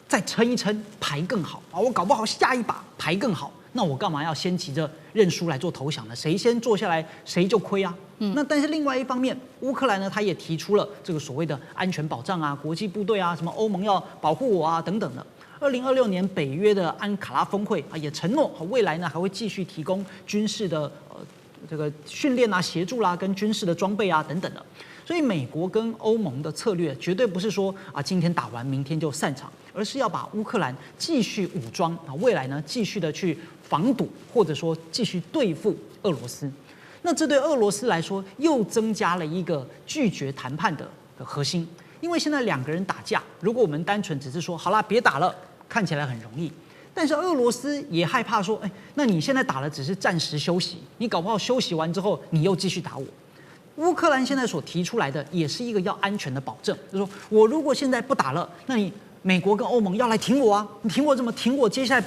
再撑一撑牌更好我搞不好下一把牌更好。那我干嘛要先急着认输来做投降呢？谁先坐下来谁就亏那但是另外一方面，乌克兰呢，他也提出了这个所谓的安全保障国际部队什么欧盟要保护我等等的。2026年北约的安卡拉峰会也承诺未来呢还会继续提供军事的这个训练协助跟军事的装备等等的。所以美国跟欧盟的策略绝对不是说今天打完明天就散场，而是要把乌克兰继续武装未来呢继续的去防堵，或者说继续对付俄罗斯。那这对俄罗斯来说又增加了一个拒绝谈判的核心，因为现在两个人打架，如果我们单纯只是说好啦别打了，看起来很容易，但是俄罗斯也害怕说，那你现在打了只是暂时休息，你搞不好休息完之后你又继续打我。乌克兰现在所提出来的也是一个要安全的保证，就是说我如果现在不打了，那你美国跟欧盟要来挺我你挺我怎么挺我？接下来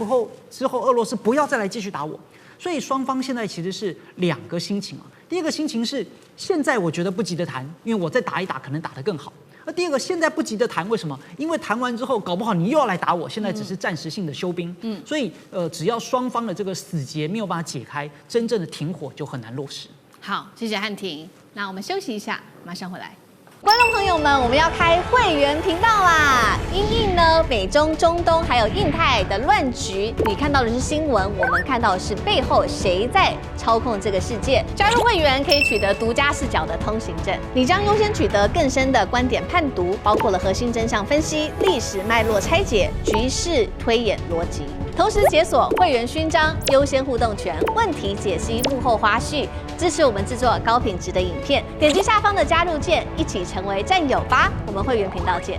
之后俄罗斯不要再来继续打我。所以双方现在其实是两个心情第一个心情是现在我觉得不急着谈，因为我再打一打可能打得更好。而第二个现在不急着谈，为什么？因为谈完之后搞不好你又要来打我，现在只是暂时性的休兵。所以只要双方的这个死结没有办法解开，真正的停火就很难落实。好，谢谢汉庭。那我们休息一下，马上回来。观众朋友们，我们要开会员频道啦！因应呢美中、中东还有印太的乱局，你看到的是新闻，我们看到的是背后谁在操控这个世界。加入会员可以取得独家视角的通行证，你将优先取得更深的观点判读，包括了核心真相分析、历史脉络拆解、局势推演逻辑。同时解锁会员勋章、优先互动权、问题解析、幕后花絮，支持我们制作高品质的影片。点击下方的加入键，一起成为战友吧！我们会员频道见。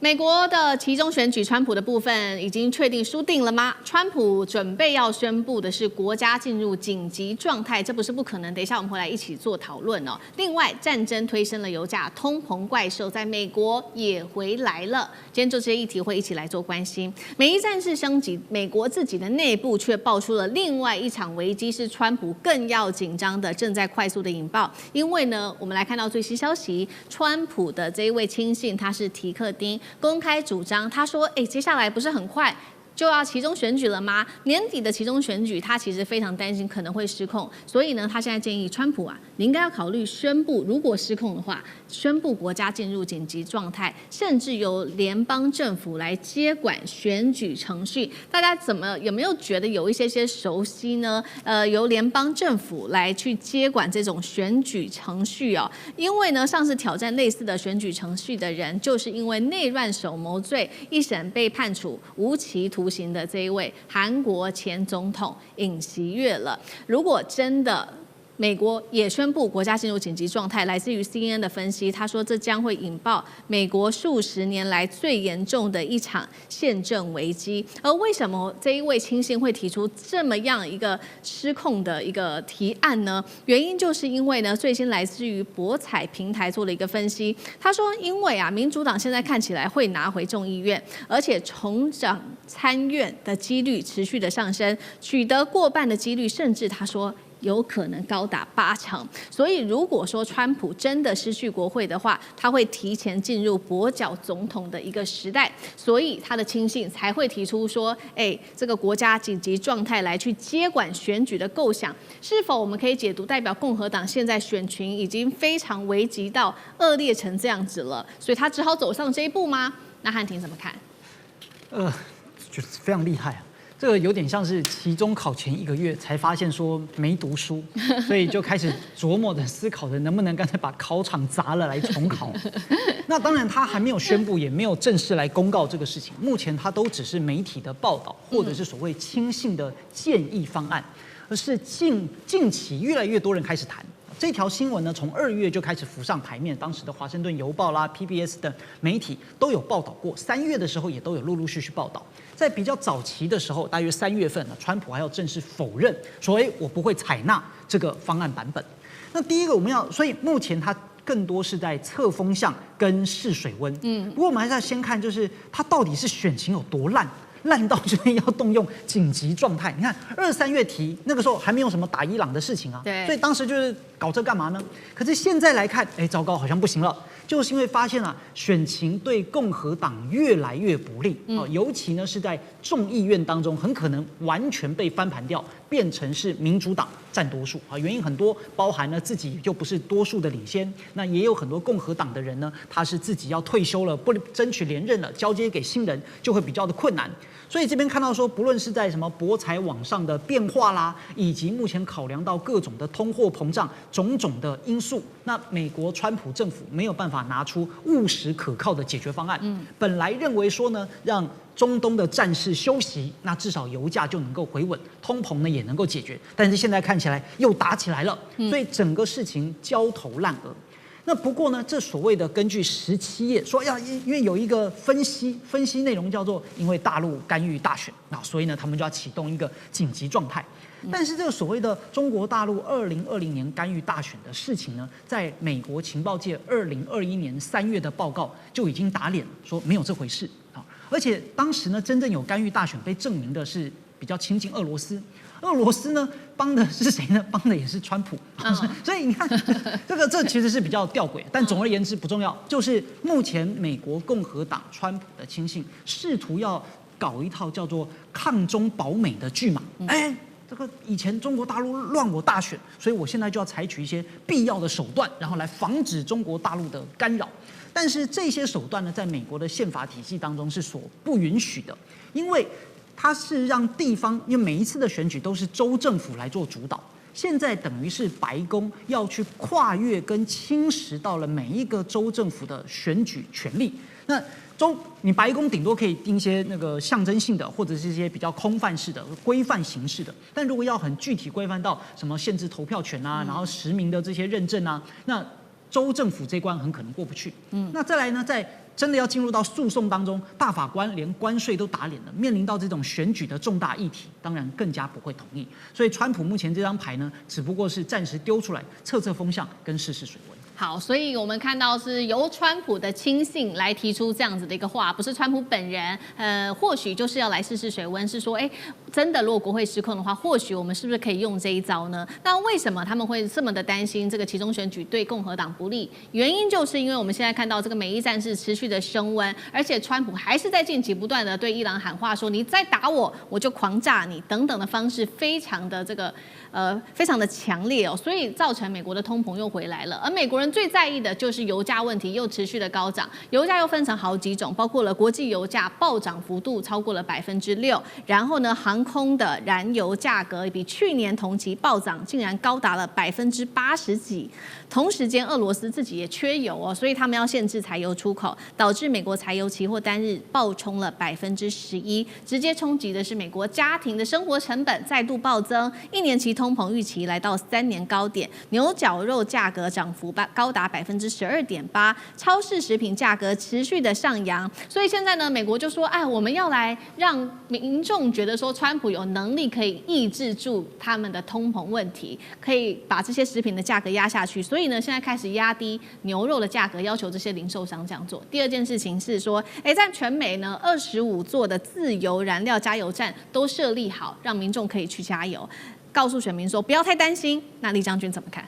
美国的期中选举，川普的部分已经确定输定了吗？川普准备要宣布的是国家进入紧急状态，这不是不可能。等一下我们回来一起做讨论哦。另外，战争推升了油价，通膨怪兽在美国也回来了。今天就这些议题会一起来做关心。美伊战事升级，美国自己的内部却爆出了另外一场危机，是川普更要紧张的，正在快速的引爆。因为呢，我们来看到最新消息，川普的这一位亲信，他是提克丁。公开主张，他说：“接下来不是很快就要期中选举了吗？年底的期中选举，他其实非常担心可能会失控，所以呢，他现在建议川普啊，你应该要考虑宣布，如果失控的话，宣布国家进入紧急状态，甚至由联邦政府来接管选举程序。大家有没有觉得有一些熟悉呢？由联邦政府来去接管这种选举程序哦，因为呢，上次挑战类似的选举程序的人，就是因为内乱首谋罪，一审被判处无期徒刑的这一位韩国前总统尹锡悦了。如果真的美国也宣布国家进入紧急状态，来自于 CNN 的分析，他说这将会引爆美国数十年来最严重的一场宪政危机。而为什么这一位亲信会提出这么样一个失控的一个提案呢？原因就是因为呢，最新来自于博彩平台做了一个分析，他说因为啊，民主党现在看起来会拿回众议院，而且重掌参院的几率持续的上升，取得过半的几率，甚至他说有可能高达80%，所以如果说川普真的失去国会的话，他会提前进入跛脚总统的一个时代，所以他的亲信才会提出说，这个国家紧急状态来去接管选举的构想，是否我们可以解读代表共和党现在选群已经非常危急到恶劣成这样子了，所以他只好走上这一步吗？那汉庭怎么看？觉得非常厉害啊。这个有点像是期中考前1个月才发现说没读书，所以就开始琢磨着思考着能不能干脆把考场砸了来重考。那当然他还没有宣布，也没有正式来公告这个事情，目前他都只是媒体的报道或者是所谓亲信的建议方案，而是近期越来越多人开始谈。这条新闻呢，从2月就开始浮上台面，当时的《华盛顿邮报》啦、PBS 等媒体都有报道过，3月的时候也都有陆续报道。在比较早期的时候，大约3月份呢，川普还要正式否认说，我不会采纳这个方案版本。那第一个所以目前他更多是在测风向跟试水温。不过我们还是要先看，就是他到底是选情有多烂到就是要动用紧急状态。你看2、3月提那个时候还没有什么打伊朗的事情啊，对，所以当时就是搞这干嘛呢？可是现在来看，糟糕，好像不行了，就是因为发现选情对共和党越来越不利，尤其呢是在众议院当中，很可能完全被翻盘掉，变成是民主党占多数啊。原因很多，包含呢自己就不是多数的领先，那也有很多共和党的人呢，他是自己要退休了，不争取连任了，交接给新人就会比较的困难。所以这边看到说，不论是在什么博彩网上的变化啦，以及目前考量到各种的通货膨胀种种的因素，那美国川普政府没有办法拿出务实可靠的解决方案。本来认为说呢，让中东的战事休息，那至少油价就能够回稳，通膨呢也能够解决。但是现在看起来又打起来了，所以整个事情焦头烂额。那不过呢，这所谓的根据17页说因为有一个分析内容叫做因为大陆干预大选，那所以呢他们就要启动一个紧急状态。但是这个所谓的中国大陆2020年干预大选的事情呢，在美国情报界2021年3月的报告就已经打脸了，说没有这回事啊。而且当时呢，真正有干预大选被证明的是比较亲近俄罗斯。俄罗斯呢帮的是谁呢？帮的也是川普，所以你看这其实是比较吊诡，但总而言之不重要。就是目前美国共和党川普的亲信试图要搞一套叫做抗中保美的剧码，这个以前中国大陆乱我大选，所以我现在就要采取一些必要的手段，然后来防止中国大陆的干扰。但是这些手段呢，在美国的宪法体系当中是所不允许的，因为它是让地方，因为每一次的选举都是州政府来做主导。现在等于是白宫要去跨越跟侵蚀到了每一个州政府的选举权利。那你白宫顶多可以定一些那个象征性的，或者是一些比较空泛式的、规范形式的。但如果要很具体规范到什么限制投票权啊，然后实名的这些认证啊，那州政府这关很可能过不去。那再来呢，在真的要进入到诉讼当中，大法官连关税都打脸了，面临到这种选举的重大议题，当然更加不会同意。所以川普目前这张牌呢，只不过是暂时丢出来测测风向跟试试水温。好，所以我们看到是由川普的亲信来提出这样子的一个话，不是川普本人。或许就是要来试试水温，是说，真的如果国会失控的话，或许我们是不是可以用这一招呢？那为什么他们会这么的担心这个期中选举对共和党不利？原因就是因为我们现在看到这个美伊战事持续的升温，而且川普还是在近期不断的对伊朗喊话说，你再打我，我就狂炸你等等的方式，非常的非常的强烈哦，所以造成美国的通膨又回来了。而美国人最在意的就是油价问题又持续的高涨，油价又分成好几种，包括了国际油价暴涨幅度超过了6%，然后呢，航空的燃油价格比去年同期暴涨竟然高达了80%几。同时间，俄罗斯自己也缺油哦，所以他们要限制柴油出口，导致美国柴油期货单日暴冲了11%，直接冲击的是美国家庭的生活成本再度暴增，一年期通膨预期来到3年高点，牛绞肉价格涨幅高达12.8%，超市食品价格持续的上扬，所以现在呢，美国就说，我们要来让民众觉得说，川普有能力可以抑制住他们的通膨问题，可以把这些食品的价格压下去，所以呢，现在开始压低牛肉的价格，要求这些零售商这样做。第二件事情是说，在全美呢，25座的自由燃料加油站都设立好，让民众可以去加油，告诉选民说不要太担心。那李将军怎么看？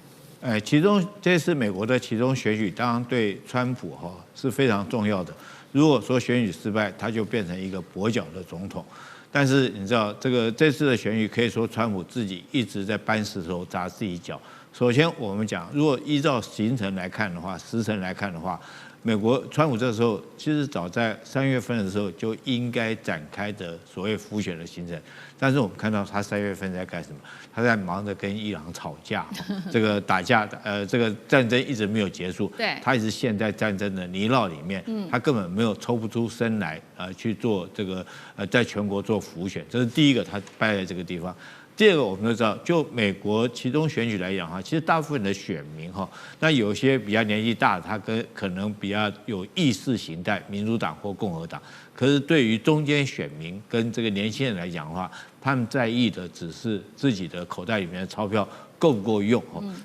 其中这次美国的其中选举，当然对川普是非常重要的。如果说选举失败，他就变成一个跛脚的总统。但是你知道，这次的选举可以说川普自己一直在搬石头砸自己脚。首先，我们讲，如果依照行程来看的话，时程来看的话，美国川普这时候其实早在3月份的时候就应该展开的所谓复选的行程，但是我们看到他3月份在干什么？他在忙着跟伊朗吵架，这个打架，这个战争一直没有结束，对，他一直陷在战争的泥淖里面，他根本没有抽不出身来，去做这个在全国做复选，这是第一个，他败在这个地方。第二个，我们都知道，就美国其中选举来讲其实大部分的选民那有些比较年纪大的，他可能比较有意识形态，民主党或共和党。可是对于中间选民跟这个年轻人来讲的话，他们在意的只是自己的口袋里面的钞票够不够用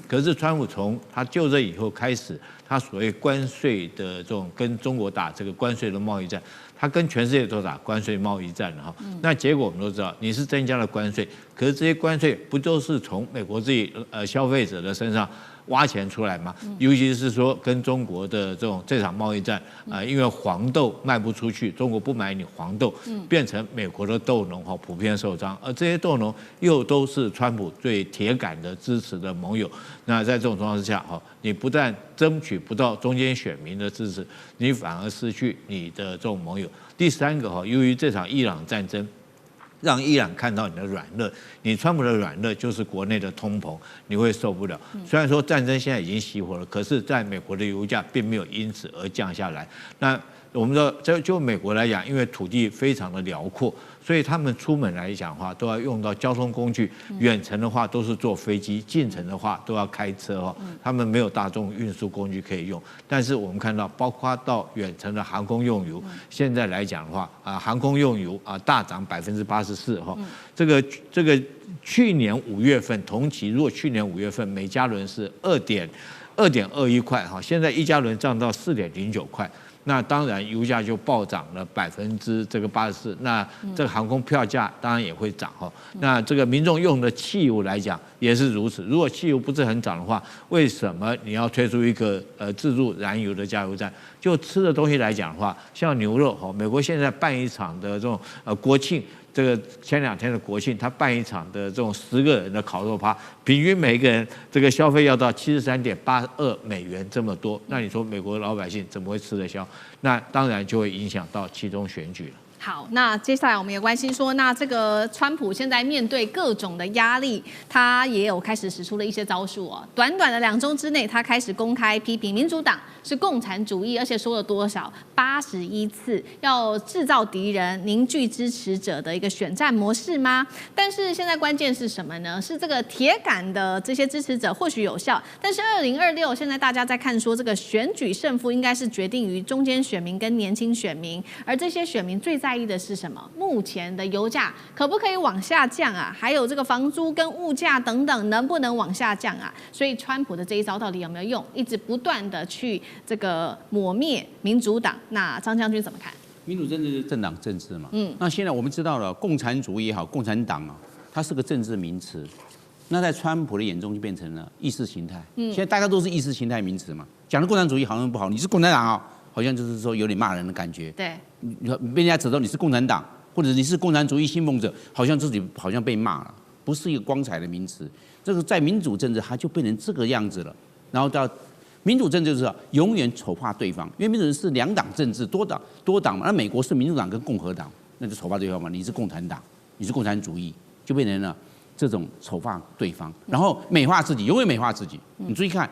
可是川普从他就任以后开始，他所谓关税的这种跟中国打这个关税的贸易战。他跟全世界都打关税贸易战了那结果我们都知道，你是增加了关税，可是这些关税不都是从美国自己消费者的身上挖钱出来吗？尤其是说跟中国的这场贸易战因为黄豆卖不出去，中国不买你黄豆，变成美国的豆农普遍受伤，而这些豆农又都是川普最铁杆的支持的盟友。那在这种状况之下你不但争取不到中间选民的支持，你反而失去你的这种盟友。第三个由于这场伊朗战争，让伊朗看到你的软弱，你川普的软弱就是国内的通膨，你会受不了。虽然说战争现在已经熄火了，可是在美国的油价并没有因此而降下来。那我们知道，就美国来讲，因为土地非常的辽阔，所以他们出门来讲的话，都要用到交通工具。远程的话都是坐飞机，近程的话都要开车他们没有大众运输工具可以用。但是我们看到，包括到远程的航空用油，现在来讲的话航空用油大涨84%这个去年5月份同期，如果去年5月份每加仑是2.21块现在1加仑涨到4.09块。那当然，油价就暴涨了84%，那这个航空票价当然也会涨那这个民众用的汽油来讲也是如此。如果汽油不是很涨的话，为什么你要推出一个自助燃油的加油站？就吃的东西来讲的话，像牛肉美国现在办一场的这种国庆。这个前2天的国庆，他办一场的这种10个人的烤肉趴，平均每一个人这个消费要到73.82美元这么多，那你说美国的老百姓怎么会吃得消？那当然就会影响到期中选举了。好，那接下来我们也关心说，那这个川普现在面对各种的压力，他也有开始使出了一些招数哦。短短的2周之内，他开始公开批评民主党是共产主义，而且说了多少81次，要制造敌人、凝聚支持者的一个选战模式吗？但是现在关键是什么呢？是这个铁杆的这些支持者或许有效，但是2026现在大家在看说，这个选举胜负应该是决定于中间选民跟年轻选民，而这些选民最在意的是什么？目前的油价可不可以往下降啊？还有这个房租跟物价等等能不能往下降啊？所以川普的这一招到底有没有用？一直不断的去这个抹灭民主党。那张将军怎么看？民主政治是政党政治嘛。那现在我们知道了，共产主义也好，共产党啊，它是个政治名词。那在川普的眼中就变成了意识形态。现在大家都是意识形态名词嘛，讲的共产主义好像不好，你是共产党啊，好像就是说有点骂人的感觉。对，被人家指到你是共产党，或者你是共产主义信奉者，好像自己好像被骂了，不是一个光彩的名词。这个在民主政治，它就变成这个样子了。然后到民主政治就是永远丑化对方，因为民主是2党政治，多党嘛。那美国是民主党跟共和党，那就丑化对方嘛。你是共产党，你是共产主义，就变成了这种丑化对方，然后美化自己，永远美化自己。你注意看，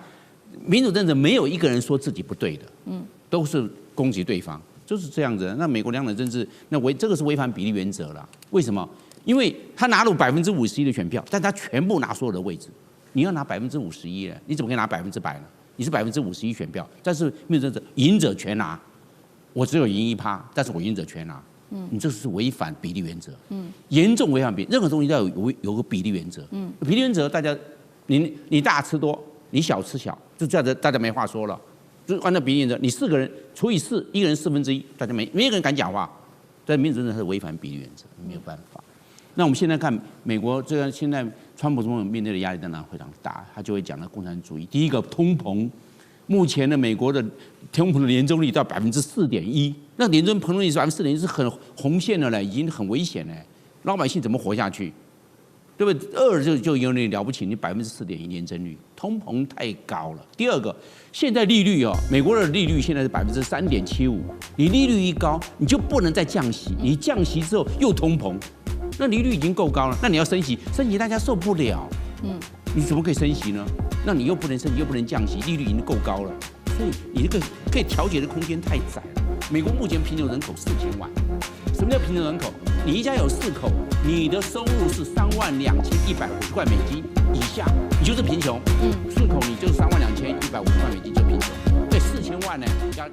民主政治没有一个人说自己不对的，都是攻击对方，就是这样子。那美国2党政治，这个是违反比例原则了。为什么？因为他拿了51%的选票，但他全部拿所有的位置。你要拿51%了，你怎么可以拿100%呢？你是51%选票，但是民主政治赢者全拿，我只有赢1%，但是我赢者全拿。你这是违反比例原则，严重违反比例。任何东西都要有个比例原则。比例原则，大家你大吃多，你小吃小，就这样子，大家没话说了。就按照比例原则，你4个人除以4，一个人1/4，大家没一个人敢讲话。在民主政治是违反比例原则，没有办法。那我们现在看美国这个现在川普总统面对的压力当然非常大，他就会讲到共产主义。第一个通膨，目前的美国的通膨的年增率到4.1%，那年增膨率是4.1%，是很红线的了，已经很危险了，老百姓怎么活下去？对不对？2就有点了不起，你4.1%年增率，通膨太高了。第二个，现在利率美国的利率现在是3.75%，你利率一高，你就不能再降息，你降息之后又通膨，那利率已经够高了，那你要升息，大家受不了，你怎么可以升息呢？那你又不能升息，又不能降息，利率已经够高了，所以你这个可以调节的空间太窄了。美国目前贫穷人口4000万，什么叫贫穷人口？你一家有4口，你的收入是32150块美金以下，你就是贫穷。4口你就32150块美金就贫穷。对，4000万呢，人家。